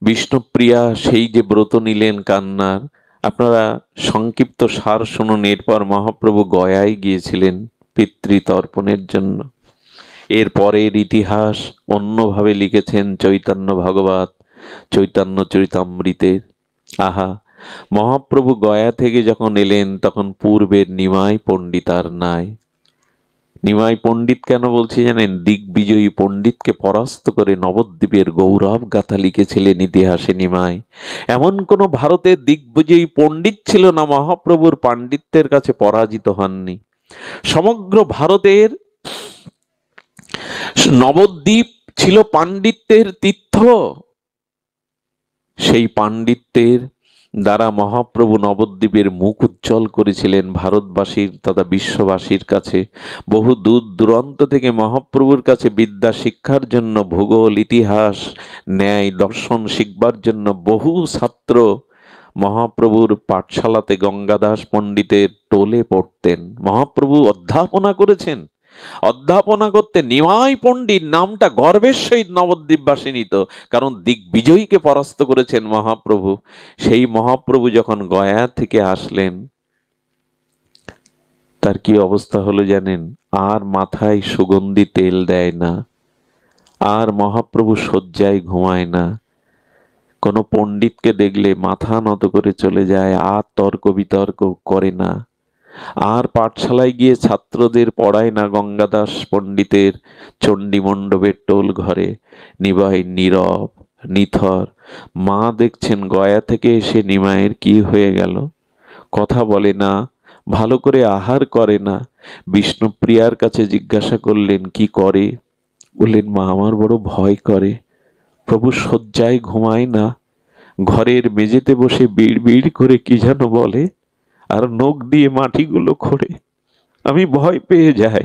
বিষ্ণুপ্রিয়া সেই যে ব্রত নিলেন কান্নার, আপনারা সংক্ষিপ্ত সার শুনুন। এরপর মহাপ্রভু গয়ায় গিয়েছিলেন পিতৃতর্পণের জন্য। এর পরের ইতিহাস অন্যভাবে লিখেছেন চৈতন্য ভগবত চৈতন্য চরিতামৃতের। আহা, মহাপ্রভু গয়া থেকে যখন এলেন, তখন পূর্বের নিমাই পণ্ডিত আর নাই। নিমাই পণ্ডিত কেন বলছি জানেন? দিগ্বিজয়ী পণ্ডিতকে পরাস্ত করে নবদ্বীপের গৌরব গাথা লিখেছিলেন ইতিহাসে নিমাই। এমন কোন ভারতের দিগ্বিজয়ী পণ্ডিত ছিল না মহাপ্রভুর পাণ্ডিত্যের কাছে পরাজিত হননি। সমগ্র ভারতের নবদ্বীপ ছিল পাণ্ডিত্যের তীর্থ। সেই পাণ্ডিত্যের দ্বারা মহাপ্রভু নবদ্বীপের মুখ উজ্জ্বল করেছিলেন ভারতবাসীর তথা বিশ্ববাসীর কাছে। বহু দূর দূরান্ত থেকে মহাপ্রভুর কাছে বিদ্যা শিক্ষার জন্য, ভূগোল, ইতিহাস, ন্যায়, দর্শন শিখবার জন্য বহু ছাত্র মহাপ্রভুর পাঠশালাতে গঙ্গাদাস পণ্ডিতের টোলে পড়তেন। মহাপ্রভু অধ্যাপনা করেছেন। অধ্যাপনা করতে নিমাই পণ্ডিত নামটা গর্বের সহিত নবদ্বীপবাসী নিত, কারণ দিগ্বিজয়ীকে পরাস্ত করেছেন মহাপ্রভু। সেই মহাপ্রভু যখন গয়া থেকে আসলেন, তার কি অবস্থা হলো জানেন? আর মাথায় সুগন্ধি তেল দেয় না, আর মহাপ্রভু শয্যায় ঘুমায় না। কোনো পণ্ডিতকে দেখলে মাথা নত করে চলে যায়, আর তর্ক বিতর্ক করে না, আর পাঠশালায় গিয়ে ছাত্রদের পড়ায় না। গঙ্গাদাস পণ্ডিতের চণ্ডী মণ্ডপের টোল ঘরে নিবাই নীরব নিথর। মা দেখছেন গয়া থেকে এসে নিমাইয়ের কি হয়ে গেল, কথা বলে না, ভালো করে আহার করে না। বিষ্ণুপ্রিয়ার কাছে জিজ্ঞাসা করলেন কি করে? বললেন মা আমার বড় ভয় করে, প্রভু শয্যায় ঘুমায় না, ঘরের মেঝেতে বসে বিড় বিড় করে কি যেন বলে, আর নখ দিয়ে মাটিগুলো খোঁড়ে। আমি ভয় পেয়ে যাই,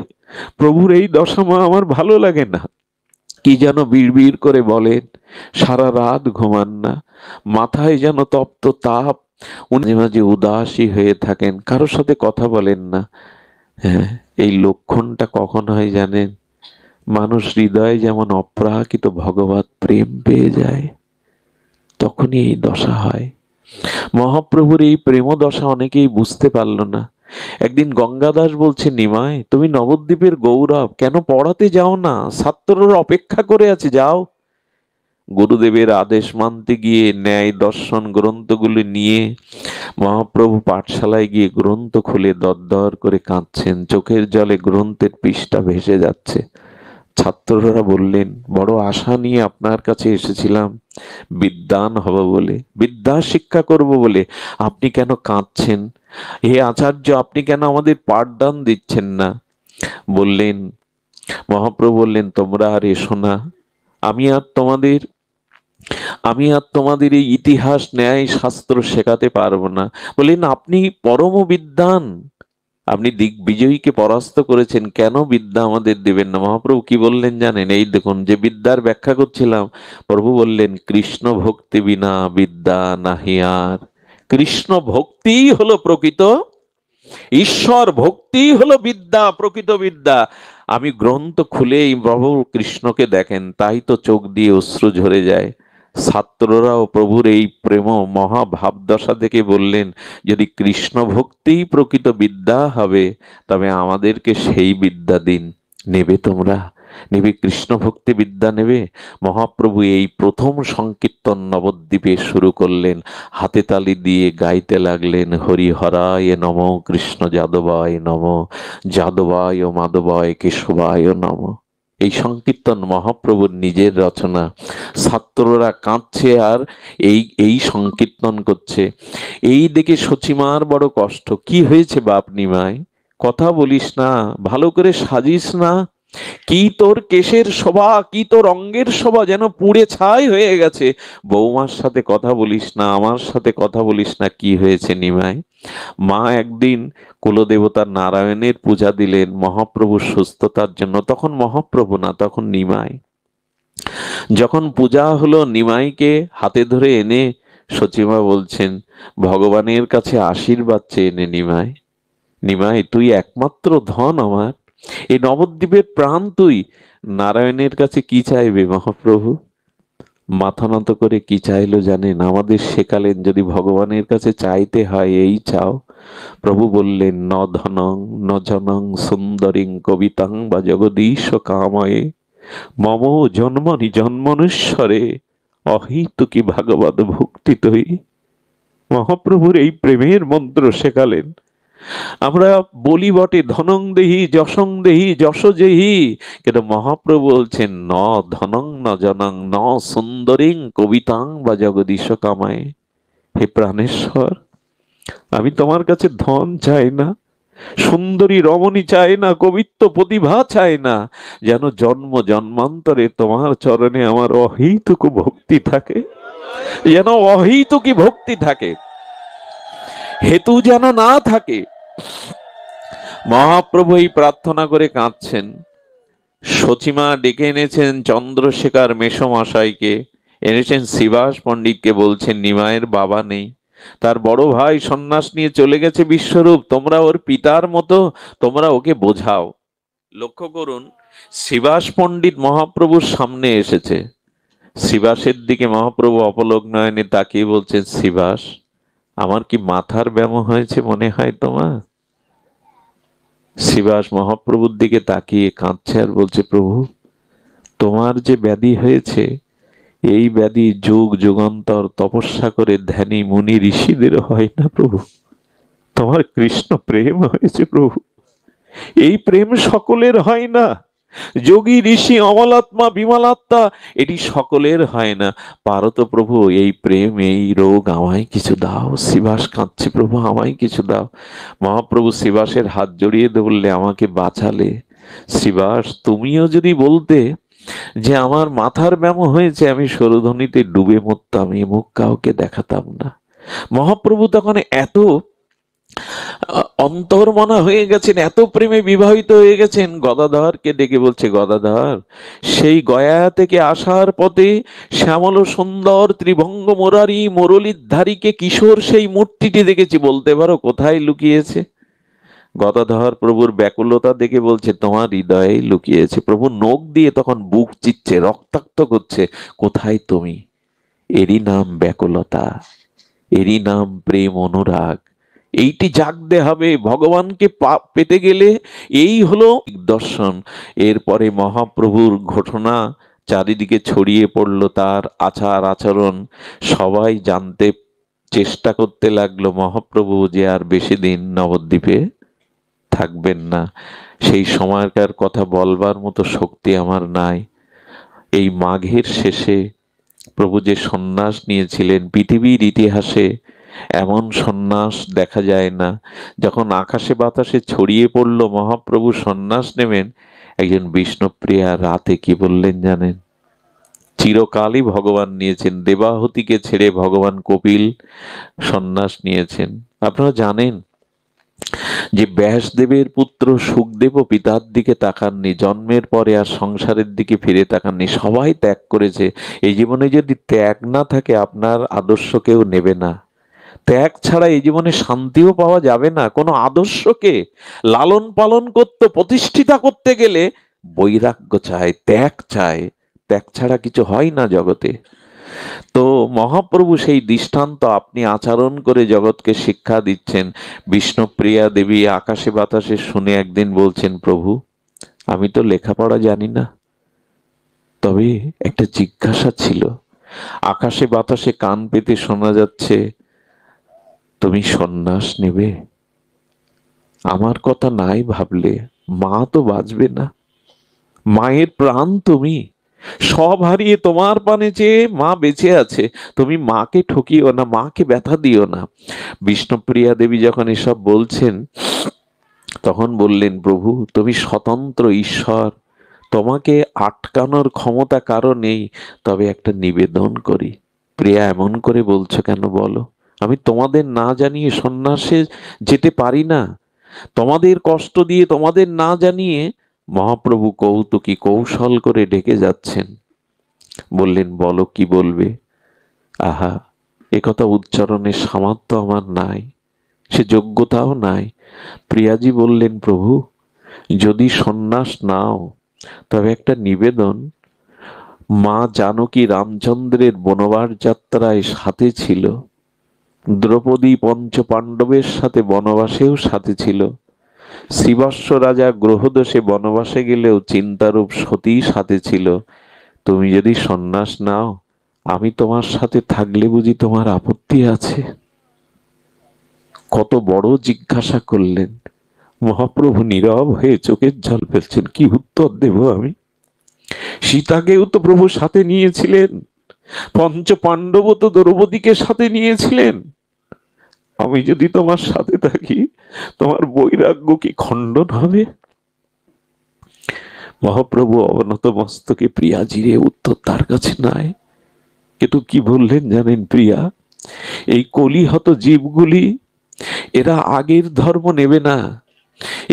প্রভুর এই দশা মা আমার ভালো লাগে না। কি যেন বিড় বিড় করে বলেন, সারা রাত ঘুমান না, মাথায় যেন তপ্ত তাপ, মাঝে মাঝে উদাসী হয়ে থাকেন, কারোর সাথে কথা বলেন না। হ্যাঁ, এই লক্ষণটা কখন হয় জানেন? মানুষ হৃদয়ে যেমন অপ্রাকৃত ভগবত প্রেম পেয়ে যায়, তখনই এই দশা হয়। মহাপ্রভুর এই প্রেম দশা অনেকেই বুঝতে পারল না। একদিন গঙ্গাদাস বলছে, নিমাই তুমি নবদ্বীপের গৌরব, কেন পড়াতে যাও না? ছাত্ররা অপেক্ষা করে আছে, যাও। গুরুদেবের আদেশ মানতে গিয়ে ন্যায় দর্শন গ্রন্থগুলি নিয়ে মহাপ্রভু পাঠশালায় গিয়ে গ্রন্থ খুলে দরদর করে কাঁদছেন, চোখের জলে গ্রন্থের পৃষ্ঠা ভেসে যাচ্ছে। ছাত্ররা বললেন, বড় আশা নিয়ে আপনার কাছে এসেছিলাম, বিদ্বান হব বলে, বিদ্যা শিক্ষা করব বলে, আপনি কেন কাঁদছেন? হে আচার্য, আপনি কেন আমাদের পাঠদান দিচ্ছেন না? বললেন, মহাপ্রভু বললেন, তোমরা আর এসো না, আমি আর তোমাদের এই ইতিহাস ন্যায় শাস্ত্র শেখাতে পারবো না। বললেন, আপনি পরম বিদ্বান, আপনি দিগ্বিজয়ীকে পরাস্ত করেছেন, কেন বিদ্যা আমাদের দেবেন না? মহাপ্রভু কি বললেন জানেন? এই দেখুন, যে বিদ্যার ব্যাখ্যা করছিলাম, প্রভু বললেন, কৃষ্ণ ভক্তি বিনা বিদ্যা নাহি আর। কৃষ্ণ ভক্তিই হলো প্রকৃত, ঈশ্বর ভক্তি হলো বিদ্যা, প্রকৃত বিদ্যা। আমি গ্রন্থ খুলে এই প্রভু কৃষ্ণকে দেখেন, তাই তো চোখ দিয়ে অশ্রু ঝরে যায়। ছাত্ররাও প্রভুর এই প্রেম মহাভাবদশা দেখে বললেন, যদি কৃষ্ণ ভক্তিই প্রকৃত বিদ্যা হবে, তবে আমাদেরকে সেই বিদ্যা দিন। নেবে তোমরা? নেবে কৃষ্ণ ভক্তি বিদ্যা নেবে? মহাপ্রভু এই প্রথম সংকীর্তন নবদ্বীপে শুরু করলেন, হাতে তালি দিয়ে গাইতে লাগলেন, হরি হরায় নম, কৃষ্ণ যাদবায় নম, যাদবায় মাধবায় কেশবায় নম। এই সংকীর্তন মহাপ্রভুর নিজের রচনা। ছাত্ররা কাঁদছে আর এই সংকীর্তন করছে। এই দেখে সচিমার বড় কষ্ট। কি হয়েছে বাপ নিমাই, কথা বলিস না, ভালো করে সাজিস না? কি তোর কেশের শোভা, কি তোর অঙ্গের শোভা যেন পুড়ে ছাই হয়ে গেছে। বৌমার সাথে কথা বলিস না, আমার সাথে কথা বলিস না, কি হয়েছে নিমাই? মা একদিন কুলদেবতার নারায়ণের পূজা দিলেন মহাপ্রভুর সুস্থতার জন্য। তখন মহাপ্রভু না, তখন নিমাই। যখন পূজা হলো, নিমাইকে হাতে ধরে এনে সচিমা বলছেন, ভগবানের কাছে আশীর্বাদ চেয়ে নে নিমাই। নিমাই তুই একমাত্র ধন আমার, এই নবদ্বীপের প্রাণ তুই। নারায়ণের কাছে কি চাইবে মহাপ্রভু? মাথা নত করে কি চাইলো জানেন? আমাদের শেখালেন, যদি ভগবানের কাছে চাইতে হয় এই চাও। প্রভু বললেন, ন ধনং ন জনং সুন্দরীং কবিতাং বা জগদীশ কাময়ে, মম জন্মনি জন্মনুস্বরে অহেতুকি ভাগবত ভক্তি তৈ। মহাপ্রভুর এই প্রেমের মন্ত্র শেখালেন। আমরা বলি বটে, ধনং দেহি যশং দেহি যশ যেহি, কিন্তু মহাপ্রভু বলছেন, ন ধনং ন জনং ন সুন্দরীং কবিতাং বা জগদীশ কামায়। হে প্রাণেশ্বর, আমি তোমার কাছে ধন চাই না, সুন্দরী রমণী চাই না, কবিত্ব প্রতিভা চাই না, যেন জন্ম জন্মান্তরে তোমার চরণে আমার অহেতুক ভক্তি থাকে, যেন অহেতুকী ভক্তি থাকে, হেতু যেন না থাকে। মহাপ্রভু এই প্রার্থনা করে কাঁদছেন। সচিমা ডেকে এনেছেন চন্দ্রশেখর মেসমশাইকে, এনেছেন শ্রীবাস পণ্ডিতকে, বলছেন, নিমাইয়ের বাবা নেই, তার বড় ভাই সন্ন্যাস নিয়ে চলে গেছে বিশ্বরূপ, তোমরা ওর পিতার মতো, তোমরা ওকে বোঝাও। লক্ষ্য করুন, শ্রীবাস পণ্ডিত মহাপ্রভুর সামনে এসেছে। শ্রীবাসের দিকে মহাপ্রভু অপলক নয়নে তাকিয়ে বলছেন, শ্রীবাস, আমার কি মাথার ব্যায়াম হয়েছে মনে হয় তোমার? শ্রীবাস মহাপ্রভুর দিকে তাকিয়ে কাঁদছে আর বলছে, প্রভু, তোমার যে ব্যাধি হয়েছে, এই ব্যাধি যুগ যুগান্তর তপস্যা করে ধ্যানী মুনি ঋষিদের হয় না প্রভু, তোমার কৃষ্ণ প্রেম হয়েছে প্রভু। এই প্রেম সকলের হয় না, যোগী ঋষি অমলাত্মা বিমলাত্মা এটি সকলের হয় না। পারো তো প্রভু এই প্রেম এই রোগ আমায় কিছু দাও। শিবাস কাঁদছে, প্রভু আমায় কিছু দাও। মহাপ্রভু শিবাসের হাত জড়িয়ে ধরলে, আমাকে বাঁচালে। শিবাস তুমিও যদি বলতে যে আমার মাথার ব্যামো হয়েছে, আমি সরুধ্বনিতে ডুবে মরতাম, এ মুখ কাউকে দেখাতাম না। মহাপ্রভু তখন এত অন্তর্মনা হয়ে গেছেন, এত প্রেমে বিবাহিত হয়ে গেছেন, গদাধরকে ডেকে বলছে, গদাধর সেই গয়া থেকে আসার পথে শ্যামল সুন্দর ত্রিভঙ্গ মুরারি মুরলীধারীকে কিশোর সেই মূর্তিটি দেখেছি, বলতে পারো কোথায় লুকিয়েছে? গদাধর প্রভুর ব্যাকুলতা দেখে বলছে, তোমার হৃদয়ে লুকিয়েছে। প্রভু নখ দিয়ে তখন বুক চিচ্ছে, রক্তাক্ত করছে, কোথায় তুমি? এরই নাম ব্যাকুলতা, এরই নাম প্রেম অনুরাগ। এইটি জাগতে হবে ভগবানকে পেতে গেলে। এই হলো দর্শন। এরপরে মহাপ্রভুর ঘটনা চারিদিকে ছড়িয়ে পড়ল, তার আচার আচরণ সবাই জানতে চেষ্টা করতে লাগলো। মহাপ্রভু যে আর বেশি দিন নবদ্বীপে থাকবেন না, সেই সময়কার কথা বলবার মতো শক্তি আমার নাই। এই মাঘের শেষে প্রভু যে সন্ন্যাস নিয়েছিলেন, পৃথিবীর ইতিহাসে এমন সন্ন্যাস দেখা যায় না। যখন আকাশে বাতাসে ছড়িয়ে পড়ল মহাপ্রভু সন্ন্যাস নেবেন, একজন বিষ্ণুপ্রিয়া রাতে কি বললেন জানেন? চিরকালই ভগবান নিয়েছেন, দেবাহুতিকে ছেড়ে ভগবান কপিল সন্ন্যাস নিয়েছেন। আপনারা জানেন যে ব্যাসদেবের পুত্র সুখদেবও পিতার দিকে তাকাননি, জন্মের পরে আর সংসারের দিকে ফিরে তাকাননি, সবাই ত্যাগ করেছে। এই জীবনে যদি ত্যাগ না থাকে, আপনার আদর্শ কেউ নেবে না। ত্যাগ ছাড়া এই জীবনে শান্তিও পাওয়া যাবে না। কোনো আদর্শকে লালন পালন করতে, প্রতিষ্ঠিতা করতে গেলে বৈরাগ্য চায়, ত্যাগ চায়। ত্যাগ ছাড়া কিছু হয় না জগতে। তো মহাপ্রভু সেই দৃষ্টান্ত আপনি আচরণ করে জগৎকে শিক্ষা দিচ্ছেন। বিষ্ণুপ্রিয়া দেবী আকাশে বাতাসে শুনে একদিন বলছেন, প্রভু আমি তো লেখাপড়া জানি না, তবে একটা জিজ্ঞাসা ছিল। আকাশে বাতাসে কান পেতে শোনা যাচ্ছে তুমি সন্ন্যাস নেবে। আমার কথা নাই ভাবলে মা তো বাঁচবে না, মায়ের প্রাণ তুমি, সব হারিয়ে তোমার পানে চেয়ে মা বেঁচে আছে, তুমি মাকে ঠকিও না, মাকে ব্যথা দিও না। বিষ্ণুপ্রিয়া দেবী যখন এসব বলছেন, তখন বললেন, প্রভু তুমি স্বতন্ত্র ঈশ্বর, তোমাকে আটকানোর ক্ষমতা কারো নেই। তবে একটা নিবেদন করি। প্রিয়া এমন করে বলছো কেন বলো? আমি তোমাদের না জানিয়ে সন্ন্যাসে যেতে পারি না। তোমাদের কষ্ট দিয়ে, তোমাদের না জানিয়ে মহাপ্রভু কৌতুকী কৌশল করে ডেকে যাচ্ছেন। বললেন, বলো কি বলবে? আহা, একথা উচ্চারণের সামর্থ্য আমার নাই, সে যোগ্যতাও নাই। প্রিয়াজি বললেন, প্রভু যদি সন্ন্যাস নাও, তবে একটা নিবেদন। মা জানকী রামচন্দ্রের বনবাস যাত্রায় সাথে ছিল, দ্রৌপদী পঞ্চ পাণ্ডবের সাথে বনবাসেও সাথে ছিল, শ্রীবৎস রাজা গ্রহদোষে বনবাসে গেলেও চিন্তারূপ সতী সাথে ছিল। তুমি যদি সন্ন্যাস নাও, আমি তোমার সাথে থাকলে বুঝি তোমার আপত্তি আছে? কত বড় জিজ্ঞাসা করলেন। মহাপ্রভু নীরব হয়ে চোখের জল ফেলছেন। কি উত্তর দেব আমি? সীতাকেও তো প্রভু সাথে নিয়েছিলেন, পঞ্চ পাণ্ডব তো দ্রৌপদীকে সাথে নিয়েছিলেন। আমি যদি তোমার সাথে থাকি, তোমার বৈরাগ্য কি খণ্ডন হবে? মহাপ্রভু অবনত মস্তকে প্রিয়াজিরে, উত্তর তার কাছে নাই। কিন্তু কি বললেন জানেন প্রিয়া? এই কলিহত জীবগুলি, এরা আগের ধর্ম নেবে না।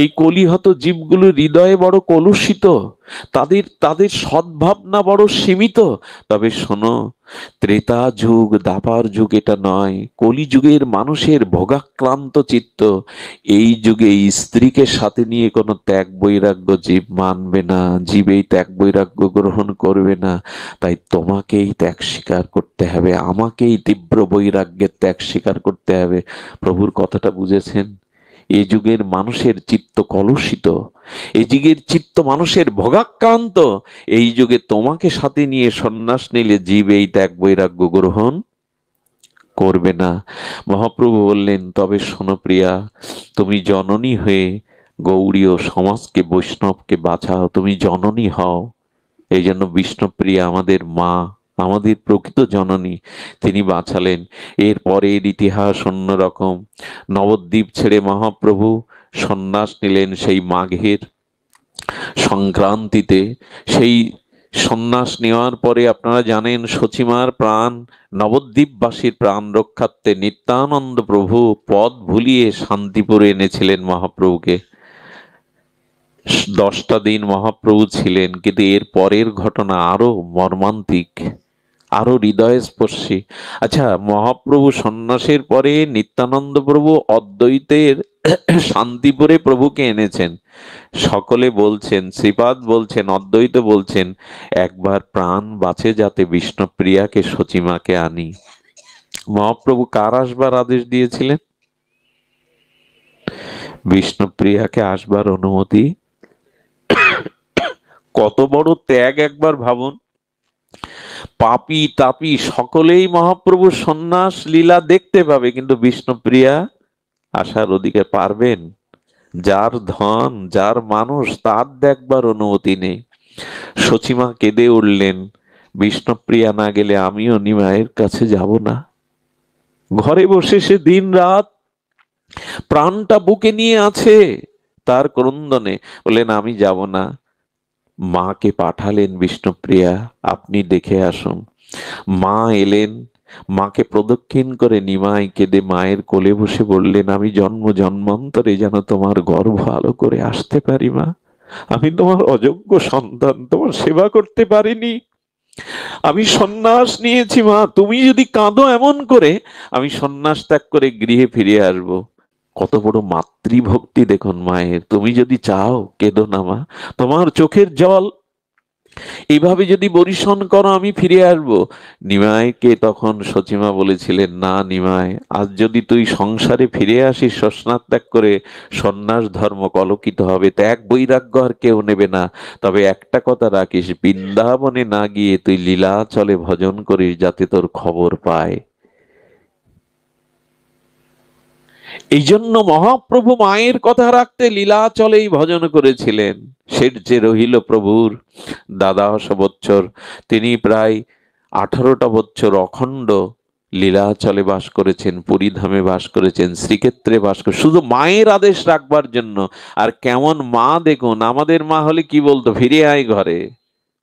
এই কলিহত জীবগুলো হৃদয়ে বড় কলুষিত, তাদের তাদের সদ্ভাবনা বড় সীমিত। তবে শোনো, ত্রেতা যুগ দাপার যুগ এটা নয়। কলি যুগের মানুষের ভোগাক্রান্ত চিত্ত। এই যুগে স্ত্রীকে সাথে নিয়ে কোনো ত্যাগ বৈরাগ্য জীব মানবে না, জীব এই ত্যাগ বৈরাগ্য গ্রহণ করবে না। তাই তোমাকেই ত্যাগ স্বীকার করতে হবে, আমাকেই তীব্র বৈরাগ্যের ত্যাগ স্বীকার করতে হবে। প্রভুর কথাটা বুঝেছেন? এ যুগের মানুষের চিত্ত কলুষিত, এ যুগের চিত্ত মানুষের ভোগাক্রান্ত। এই যুগে তোমাকে সাথে নিয়ে সন্ন্যাস নিলে জীব এই ত্যাগ বৈরাগ্য গ্রহণ করবে না। মহাপ্রভু বললেন, তবে শোনো প্রিয়া, তুমি জননী হয়ে গৌড়ীয় সমাজকে, বৈষ্ণবকে বাঁচাও, তুমি জননী হও। এই জন্য বিষ্ণুপ্রিয়া আমাদের মা, আমাদের প্রকৃত জননী, তিনি বাঁচালেন। এরপরের ইতিহাস অন্যরকম। নবদ্বীপ ছেড়ে মহাপ্রভু সন্ন্যাস নিলেন সেই মাঘের সংক্রান্তিতে। সেই সন্ন্যাস নেওয়ার পরে আপনারা জানেন সচিমার প্রাণ, নবদ্বীপবাসীর প্রাণ রক্ষার্থে নিত্যানন্দ প্রভু পদ ভুলিয়ে শান্তিপুরে এনেছিলেন মহাপ্রভুকে। 10টা দিন মহাপ্রভু ছিলেন, কিন্তু এর পরের ঘটনা আরো মর্মান্তিক, আরো হৃদয়স্পর্শী। আচ্ছা, মহাপ্রভু সন্ন্যাসের পরে নিত্যানন্দ প্রভু অদ্বৈতের শান্তিপুরে প্রভুকে এনেছেন। সকলে বলছেন, শ্রীপাদ বলছেন, অদ্বৈত বলছেন, একবার প্রাণ বাঁচে যাতে বিষ্ণুপ্রিয়াকে, সচিমাকে আনি। মহাপ্রভু কার আসবার আদেশ দিয়েছিলেন? বিষ্ণুপ্রিয়াকে আসবার অনুমতি। কত বড় ত্যাগ একবার ভাবুন। পাপী তাপী সকলেই মহাপ্রভু সন্ন্যাস লীলা দেখতে পাবে, কিন্তু বিষ্ণুপ্রিয়া আসার অধিকার পারবেন? যার ধন, যার মানুষ, তার দেখবার অনুমতি নেই। সচিমা কেঁদে উঠলেন, বিষ্ণুপ্রিয়া না গেলে আমিও নিমায়ের কাছে যাব না। ঘরে বসে সে দিন রাত প্রাণটা বুকে নিয়ে আছে তার ক্রন্দনে। বললেন আমি যাব না। মাকে পাঠালেন, বিষ্ণুপ্রিয়া আপনি দেখে আসুন। মা এলেন, মাকে প্রদক্ষিণ করে নিমাই কেঁদে মায়ের কোলে বসে বললেন, আমি জন্ম জন্মান্তরে যেন তোমার গর্ভ আলো করে আসতে পারি মা। আমি তোমার অযোগ্য সন্তান, তোমার সেবা করতে পারিনি। আমি সন্ন্যাস নিয়েছি মা, তুমি যদি কাঁদো এমন করে, আমি সন্ন্যাস ত্যাগ করে গৃহে ফিরে আসব। কত বড় মাতৃভক্তি দেখুন মায়ের। তুমি যদি চাও কেঁদো না মা, তোমার চোখের জল এইভাবে যদি বরিশন করো আমি ফিরে আসব। নিমাইকে তখন সচিমা বলেছিলেন, না নিমাই, আজ যদি তুই সংসারে ফিরে আসিস শ্মশান ত্যাগ করে, সন্ন্যাস ধর্ম কলঙ্কিত হবে, ত্যাগ বৈরাগ্য আর কেউ নেবে না। তবে একটা কথা রাখিস, বৃন্দাবনে না গিয়ে তুই লীলাচলে ভজন করিস, যাতে তোর খবর পায়। এই জন্য মহাপ্রভু মায়ের কথা রাখতে লীলাচলেই ভজন করেছিলেন। সেট যে রহিল প্রভুর 12 বৎসর, তিনি প্রায় 18টা বৎসর অখণ্ড লীলাচলে বাস করেছেন, পুরীধামে বাস করেছেন, শ্রীক্ষেত্রে বাস করে, শুধু মায়ের আদেশ রাখবার জন্য। আর কেমন মা দেখুন, আমাদের মা হলে কি বলতো, ফিরে আয় ঘরে।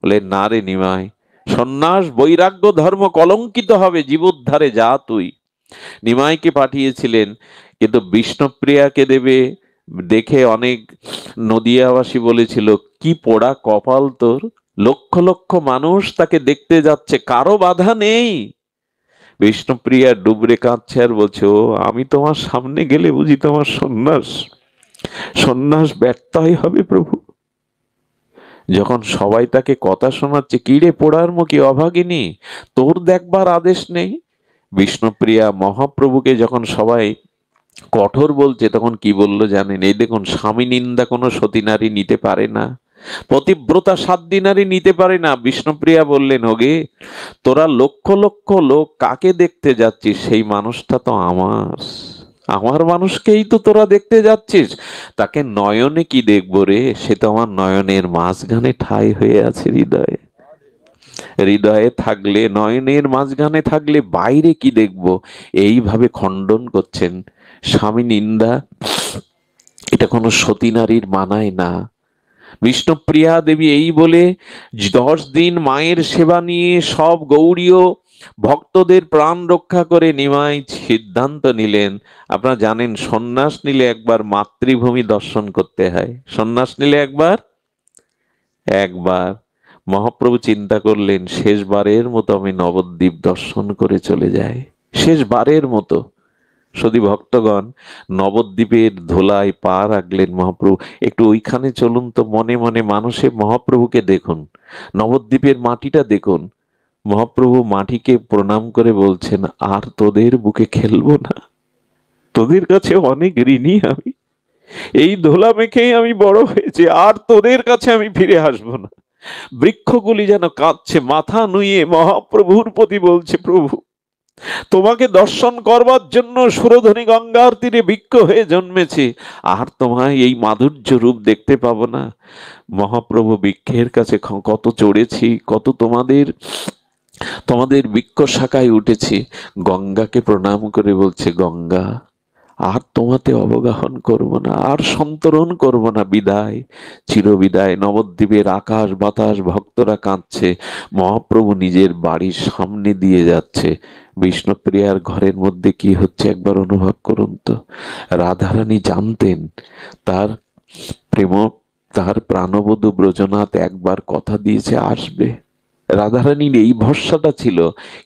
বলে না রে নিমাই, সন্ন্যাস বৈরাগ্য ধর্ম কলঙ্কিত হবে, জীবোদ্ধারে যা তুই। নিমাইকে পাঠিয়েছিলেন, কিন্তু বিষ্ণুপ্রিয়াকে দেবে দেখে অনেক নদিয়াবাসী বলেছিল, কি পোড়া কপাল তোর, লক্ষ লক্ষ মানুষ তাকে দেখতে যাচ্ছে, কারো বাধা নেই। বিষ্ণুপ্রিয়া ডুবরে কাঁদছে আর বলছে, ও আমি তোমার সামনে গেলে বুঝি তোমার সন্ন্যাস সন্ন্যাস ব্যর্থই হবে প্রভু। যখন সবাই তাকে কথা শোনাচ্ছে, কিরে পোড়ার মুখী অভাগিনী, তোর দেখবার আদেশ নেই। বিষ্ণুপ্রিয়া মহাপ্রভুকে যখন সবাই কঠোর বলছে, তখন কি বললো জানেন? এই দেখুন, স্বামী নিন্দা কোনো সতী নারী নিতে পারে না, পতিব্রতা সাধ্বী নারী নিতে পারে না। বিষ্ণুপ্রিয়া বললেন, ওগে তোরা লক্ষ লক্ষ লোক কাকে দেখতে যাচ্ছিস, সেই মানুষটা তো আমার, আমার মানুষকেই তো তোরা দেখতে যাচ্ছিস। তাকে নয়নে কি দেখবো রে, সে তো আমার নয়নের মাঝখানে ঠাঁই হয়ে আছে হৃদয়ে। হৃদয়ে থাকলে, নয়নের মাঝখানে থাকলে বাইরে কি দেখব? এইভাবে খণ্ডন করছেন। স্বামী নিন্দা এটা কোনো সতী নারীর মানায় না। বিষ্ণুপ্রিয়া দেবী এই বলে 10 দিন মায়ের সেবা নিয়ে সব গৌড়ীয় ভক্তদের প্রাণ রক্ষা করে নিমাই সিদ্ধান্ত নিলেন। আপনারা জানেন সন্ন্যাস নিলে একবার মাতৃভূমি দর্শন করতে হয়। সন্ন্যাস নিলে একবার একবার মহাপ্রভু চিন্তা করলেন, শেষবারের মতো আমি নবদ্বীপ দর্শন করে চলে যাই, শেষবারের মতো। সদী ভক্তগণ, নবদ্বীপের ধোলায় পা রাখলেন মহাপ্রভু। একটু ওইখানে চলুন তো, মনে মনে মানুষে মহাপ্রভুকে দেখুন, নবদ্বীপের মাটিটা দেখুন। মহাপ্রভু মাটিকে প্রণাম করে বলছেন, আর তোদের বুকে খেলবো না, তোদের কাছে অনেক ঋণী আমি, এই ধোলা মেখেই আমি বড় হয়েছি, আর তোদের কাছে আমি ফিরে আসবো না। বৃক্ষগুলি যেন কাঁদছে, মাথা নুয়ে মহাপ্রভুর প্রতি বলছে, প্রভু তোমাকে দর্শন করবার জন্য সুরধনী গঙ্গার তীরে বৃক্ষ হয়ে জন্মেছে, আর তোমায় এই মাধুর্য রূপ দেখতে পাবো না? মহাপ্রভু বৃক্ষের কাছে কত চড়েছি, কত তোমাদের তোমাদের বৃক্ষ শাখায় উঠেছি। গঙ্গাকে প্রণাম করে বলছে, গঙ্গা, আর তোমাতে অবগাহন করব না, আর সন্তরণ করব না, বিদায়, চিরবিদায়। নবদ্বীপের আকাশ বাতাস, ভক্তরা কাঁদছে, মহাপ্রভু নিজের বাড়ির সামনে দিয়ে যাচ্ছে। বিষ্ণুপ্রিয়ার ঘরের মধ্যে কি হচ্ছে একবার অনুভব করুন তো। রাধারানী জানতেন তার প্রেম, তার প্রাণবধূ ব্রজনাথ একবার কথা দিয়েছে আসবে। রাধারানীর এই ভরসাটা ছিল,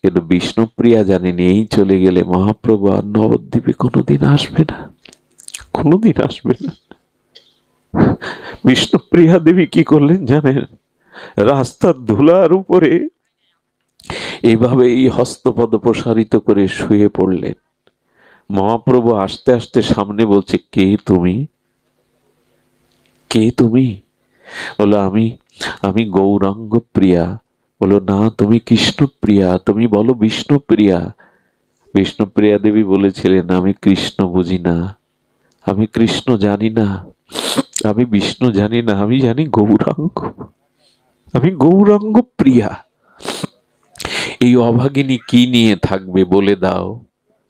কিন্তু বিষ্ণুপ্রিয়া জানেন এই চলে গেলে মহাপ্রভু আর নবদ্বীপে কোনোদিন আসবে না, কোনোদিন আসবে না। বিষ্ণুপ্রিয়া দেবী কি করলেন জানেন? রাস্তার ধুলার উপরে এইভাবে এই হস্তপদ প্রসারিত করে শুয়ে পড়লেন। মহাপ্রভু আস্তে আস্তে সামনে বলছে, কে তুমি, কে তুমি? বলো, আমি আমি গৌরাঙ্গ প্রিয়া। বলো, না, তুমি কৃষ্ণপ্রিয়া, তুমি বলো বিষ্ণুপ্রিয়া। বিষ্ণুপ্রিয়া দেবী বলেছিলেন, আমি কৃষ্ণ বুঝি না, আমি কৃষ্ণ জানি না, আমি বিষ্ণু জানি না, আমি জানি গৌরাঙ্গ, আমি গৌরাঙ্গ প্রিয়া। এই অভাগিনী কি নিয়ে থাকবে বলে দাও,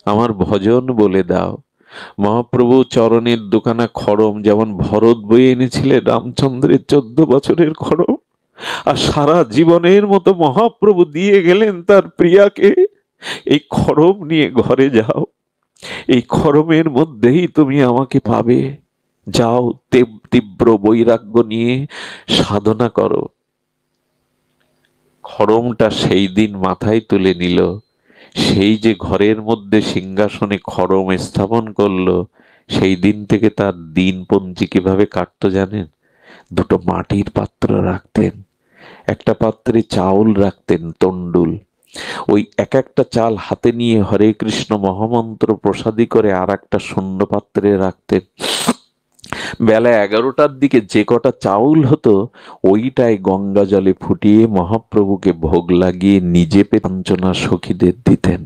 আমার ভজন বলে দাও। মহাপ্রভু চরণের দোকানা খড়ম, যেমন ভরত বয়ে এনেছিলেন রামচন্দ্রের 14 বছরের খড়ম, আর সারা জীবনের মতো মহাপ্রভু দিয়ে গেলেন তার প্রিয়াকে, এই খড়ম নিয়ে ঘরে যাও, এই খড়মের মধ্যেই তুমি আমাকে পাবে। যাও, তীব্র বৈরাগ্য নিয়ে সাধনা করো। খড়মটা সেই দিন মাথায় তুলে নিল। সেই যে ঘরের মধ্যে সিংহাসনে খড়ম স্থাপন করলো, সেই দিন থেকে তার দিনপঞ্জি কিভাবে কাটতো জানেন? দুটো মাটির পাত্র রাখতেন, একটা পাত্রে চাউল রাখতেন তন্ডুল, ওই এক একটা চাল হাতে নিয়ে হরে কৃষ্ণ মহামন্ত্র প্রসাদী করে আর একটা শূন্য পাত্রে রাখতেন। বেলা 11টার দিকে যে কটা চাউল হতো, ওইটাই গঙ্গা জলে ফুটিয়ে মহাপ্রভুকে ভোগ লাগিয়ে নিজে পেতাঞ্চনা সখীদের দিতেন।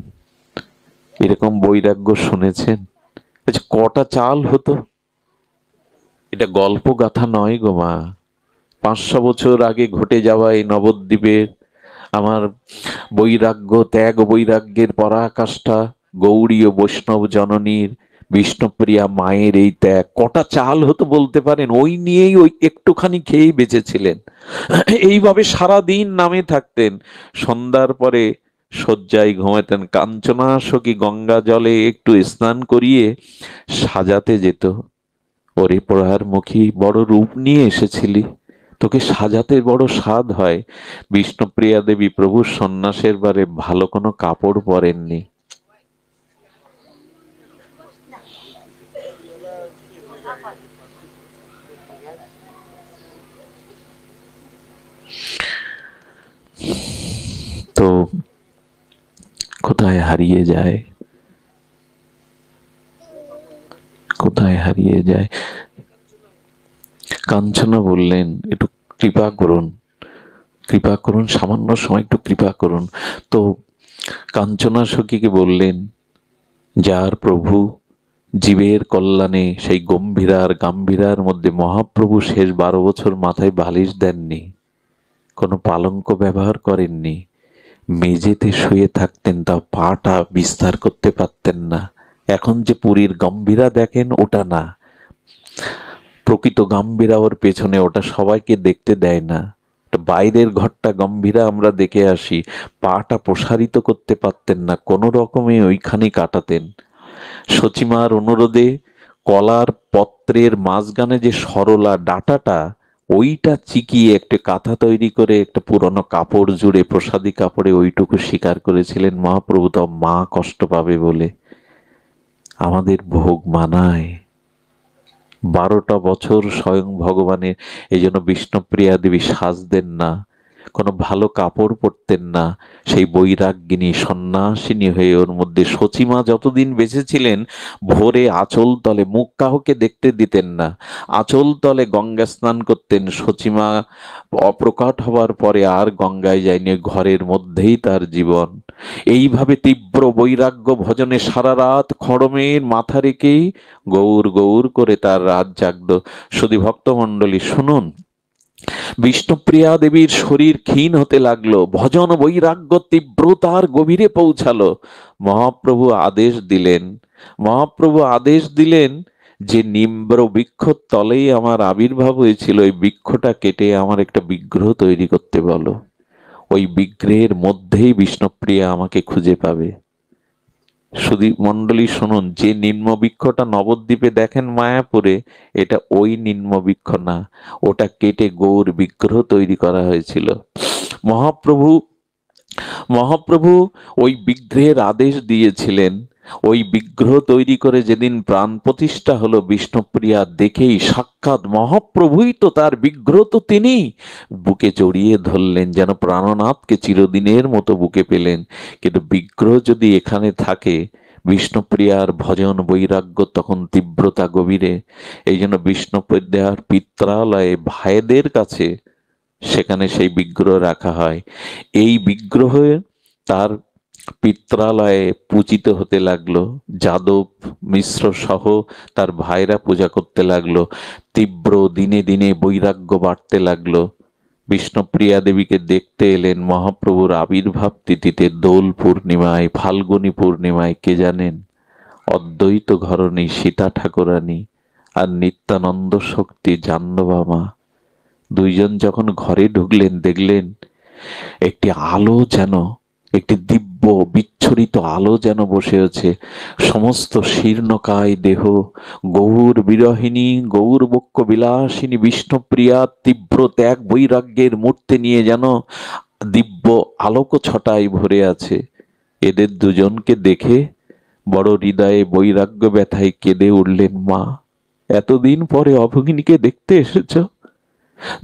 এরকম বৈরাগ্য শুনেছেন? আচ্ছা, কটা চাল হতো? এটা গল্প গাথা নয় গো মা। 500 বছর আগে ঘটে যাওয়া এই নবদ্বীপের আমার বৈরাগ্য, ত্যাগ বৈরাগ্যের পরাকাষ্ঠা, গৌড়ী ও বৈষ্ণব জননীর বিষ্ণুপ্রিয়া মায়ের এই ত্যাগ। কটা চাল হতো বলতে পারেন? ওই নিয়েই ওই একটুখানি খেয়েই বেঁচেছিলেন। এইভাবে সারা দিন নামে থাকতেন। সন্ধ্যার পরে শয্যায় ঘুমাতেন। কাঞ্চনা সখী গঙ্গা জলে একটু স্নান করিয়ে সাজাতে যেত। ওরে পড়ার মুখী, বড় রূপ নিয়ে এসেছিলি, তোকে সাজাতে বড় স্বাদ হয়। বিষ্ণুপ্রিয়া দেবী প্রভুর সন্ন্যাসের বারে ভালো কোনো কাপড় পরেননি। তো কোথায় হারিয়ে যায়, কোথায় হারিয়ে যায়। কাঞ্চনা বললেন, একটু কৃপা করুন, কৃপা করুন, সামান্য সময় একটু কৃপা করুন। তো কাঞ্চনা সখীকে বললেন, যার প্রভু জীবের কল্যাণে সেই গাম্ভীরার মধ্যে মহাপ্রভু শেষ 12 বছর মাথায় বালিশ দেননি, কোনো পালঙ্ক ব্যবহার করেননি, মেঝেতে শুয়ে থাকতেন, তা পাটা বিস্তার করতে পারতেন না। এখন যে পুরীর গম্ভীরা দেখেন, ওটা না, প্রকৃত গম্ভীরা ওর পেছনে, ওটা সবাইকে দেখতে দেয় না। বাইরের ঘরটা গম্ভীরা আমরা দেখে আসি, পাটা প্রসারিত করতে পারতেন না, কোনো রকমে ওইখানে কাটাতেন। সচিমার অনুরোধে কলার পত্রের মাঝখানে যে সরলা ডাটাটা, ওইটা চিকিয়ে একটা কাঁথা তৈরি করে একটা পুরনো কাপড় জুড়ে, প্রসাদী কাপড়ে ওইটুকু স্বীকার করেছিলেন মহাপ্রভু, তো মা কষ্ট পাবে বলে। আমাদের ভোগ মানায়। 12টা বছর স্বয়ং ভগবানের, এই জন্য বিষ্ণুপ্রিয়া দেবী সাজতেন না, কোনো ভালো কাপড় পরতেন না। সেই বৈরাগ্যিনী সন্ন্যাসিনী হয়ে ওর মধ্যে সচিমা যতদিন বেঁচে ছিলেন, ভোরে আঁচল তলে, মুখ কাউকে দেখতে দিতেন না, আঁচল তলে গঙ্গা স্নান করতেন। সচিমা অপ্রকট হবার পরে আর গঙ্গায় যায়নি, ঘরের মধ্যেই তার জীবন। এইভাবে তীব্র বৈরাগ্য ভজনে সারা রাত খড়মের মাথা রেখেই গৌর গৌর করে তার রাত জাগলো। শুধু ভক্তমণ্ডলী শুনুন, বিষ্ণুপ্রিয়া দেবীর শরীর ক্ষীণ হতে লাগলো, ভজন বৈরাগ্য তীব্রতার গভীরে পৌঁছালো। মহাপ্রভু আদেশ দিলেন, মহাপ্রভু আদেশ দিলেন যে নিম্র বৃক্ষর তলেই আমার আবির্ভাব হয়েছিল, ওই বৃক্ষটা কেটে আমার একটা বিগ্রহ তৈরি করতে বলো। ওই বিগ্রহের মধ্যেই বিষ্ণুপ্রিয়া আমাকে খুঁজে পাবে। শুধু মন্ডলী শুনুন, যে নিম্ন বৃক্ষটা নবদ্বীপে দেখেন মায়াপুরে, এটা ওই নিম্ন বৃক্ষ না, ওটা কেটে গৌর বিগ্রহ তৈরি করা হয়েছিল। মহাপ্রভু মহাপ্রভু ওই বিগ্রহের আদেশ দিয়েছিলেন। ওই বিগ্রহ তৈরি করে যেদিন প্রাণ প্রতিষ্ঠা হলো, বিষ্ণুপ্রিয়া দেখেই সাক্ষাৎ মহাপ্রভুই তো, তার বিগ্রহ তো তিনি, বুকে জড়িয়ে ধরলেন, যেন প্রাণনাথকে চিরদিনের মতো বুকে পেলেন। কিন্তু বিগ্রহ যদি এখানে থাকে, বিষ্ণুপ্রিয়ার ভজন বৈরাগ্য তখন তীব্রতা গভীরে। এই জন্য বিষ্ণুপ্রিয়ার পিত্রালয়ে ভাইদের কাছে সেখানে সেই বিগ্রহ রাখা হয়। এই বিগ্রহ তার পিত্রালয়ে পূজিত হতে লাগলো। যাদব মিশ্র সহ তার ভাইরা পূজা করতে লাগলো। তীব্র দিনে দিনে বৈরাগ্য বাড়তে লাগলো। বিষ্ণুপ্রিয়া দেবীকে দেখতে এলেন মহাপ্রভুর আবির্ভাব তিথিতে, দোল পূর্ণিমায়, ফাল্গুনী পূর্ণিমায়। কে জানেন? অদ্বৈত ঘরণী সীতা ঠাকুরানী আর নিত্যানন্দ শক্তি জাহ্নবা মা। দুইজন যখন ঘরে ঢুকলেন, দেখলেন একটি আলো, যেন একটি দিব্য বিচ্ছুরিত আলো যেন বসে আছে। সমস্ত শীর্ণকায় দেহ, গৌর বিরহিণী, গৌর বক্ষ বিলাসিনী বিষ্ণুপ্রিয়া তীব্র ত্যাগ বৈরাগ্যের মূর্তি নিয়ে যেন দিব্য আলোক ছটায় ভরে আছে। এদের দুজনকে দেখে বড় হৃদয়ে বৈরাগ্য ব্যথায় কেঁদে উঠলেন মা। এতদিন পরে অভগিনীকে দেখতে এসেছ?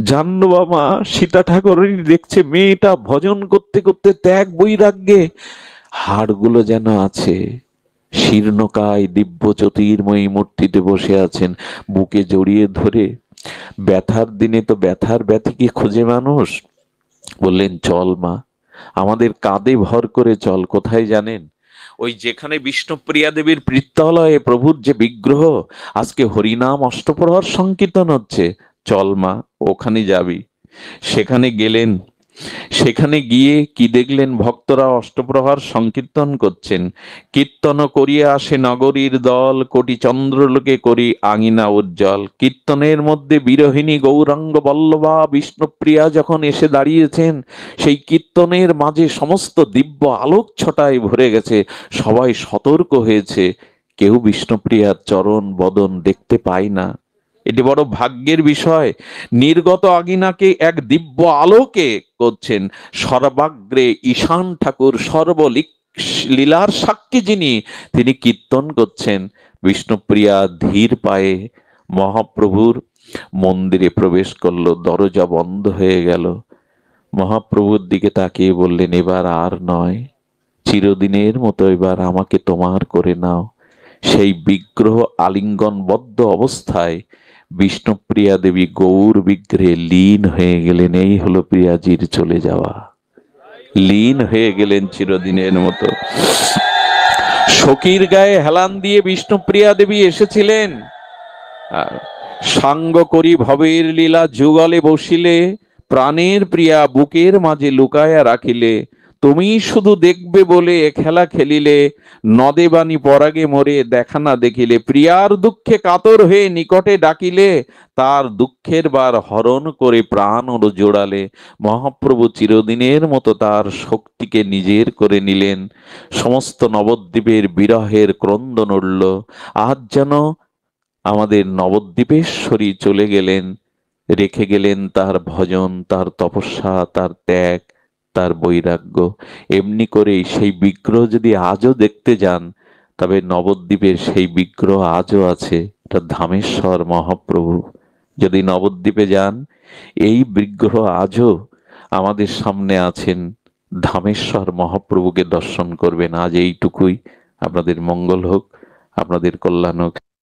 জাহ্নবা মা সীতা ঠাকুরানী দেখছে মেয়েটা ভজন করতে করতে ত্যাগ বৈরাগ্যে হাড়গুলো যেন আছে। শীর্ণকায় দিব্য জ্যোতির্ময়ী মূর্তিতে বসে আছেন, বুকে জড়িয়ে ধরে। ব্যথার দিনে তো ব্যথার ব্যথীকে খুঁজে মানুষ। বললেন, চল মা, আমাদের কাঁধে ভর করে চল। কোথায় জানেন? ওই যেখানে বিষ্ণুপ্রিয়া দেবীর পিত্রালয়ে প্রভুর যে বিগ্রহ, আজকে হরিনাম অষ্টপ্রহর সংকীর্তন হচ্ছে, চল মা, ওখানে যাবি। সেখানে গেলেন। সেখানে গিয়ে কি দেখলেন? ভক্তরা অষ্টপ্রহর সংকীর্তন করছেন। কীর্তন করিয়া আসে নগরীর দল, কোটি চন্দ্রলোকে করি আঙিনা উজ্জ্বল। কীর্তনের মধ্যে বিরহিণী গৌরাঙ্গ বল্লভা বিষ্ণুপ্রিয়া যখন এসে দাঁড়িয়েছেন, সেই কীর্তনের মাঝে সমস্ত দিব্য আলোক ছটায় ভরে গেছে। সবাই সতর্ক হয়েছে, কেউ বিষ্ণুপ্রিয়ার চরণ বদন দেখতে পায় না। এটি বড় ভাগ্যের বিষয়। নির্গত আগিনাকে এক দিব্য আলোকে করছেন। সর্বাগ্রে ঈশান ঠাকুর, লীলার সাক্ষী যিনি, তিনি কীর্তন করছেন। বিষ্ণুপ্রিয়া ধীর পায়ে মহাপ্রভুর মন্দিরে প্রবেশ করলো। দরজা বন্ধ হয়ে গেল। মহাপ্রভুর দিকে তাকিয়ে বললেন, এবার আর নয়, চিরদিনের মতো এবার আমাকে তোমার করে নাও। সেই বিগ্রহ আলিঙ্গনবদ্ধ অবস্থায় বিষ্ণুপ্রিয়া দেবী গৌর বিগ্রহে লীন হয়ে গেলেন। এই হলো প্রিয়াজির চলে যাওয়া। লীন হয়ে গেলেন চিরদিনের মতো। সখীর গায়ে হেলান দিয়ে বিষ্ণুপ্রিয়া দেবী এসেছিলেন। আর সাঙ্গ করি ভবের লীলা যুগলে বসিলে, প্রাণের প্রিয়া বুকের মাঝে লুকায়া রাখিলে, তুমি শুধু দেখবে বলে এ খেলা খেলিলে, নদে বাণী পরাগে মরে দেখা না দেখিলে, প্রিয়ার দুঃখে কাতর হয়ে নিকটে ডাকিলে, তার দুঃখের বার হরণ করে প্রাণ ওর জোড়ালে। মহাপ্রভু চিরদিনের মতো তার শক্তিকে নিজের করে নিলেন। সমস্ত নবদ্বীপের বিরহের ক্রন্দন উঠল। আজ যেন আমাদের নবদ্বীপেশ্বরী চলে গেলেন, রেখে গেলেন তার ভজন, তার তপস্যা, তার ত্যাগ, তার বৈরাগ্য। এমনি করেই সেই বিগ্রহ যদি আজও দেখতে যান, তবে নবদ্বীপের সেই বিগ্রহ আজও আছে। এটা ধামেশ্বর মহাপ্রভু। যদি নবদ্বীপে যান, এই বিগ্রহ আজও আমাদের সামনে আছেন। ধামেশ্বর মহাপ্রভুকে দর্শন করবেন। আজ এইটুকুই। আপনাদের মঙ্গল হোক, আপনাদের কল্যাণ হোক।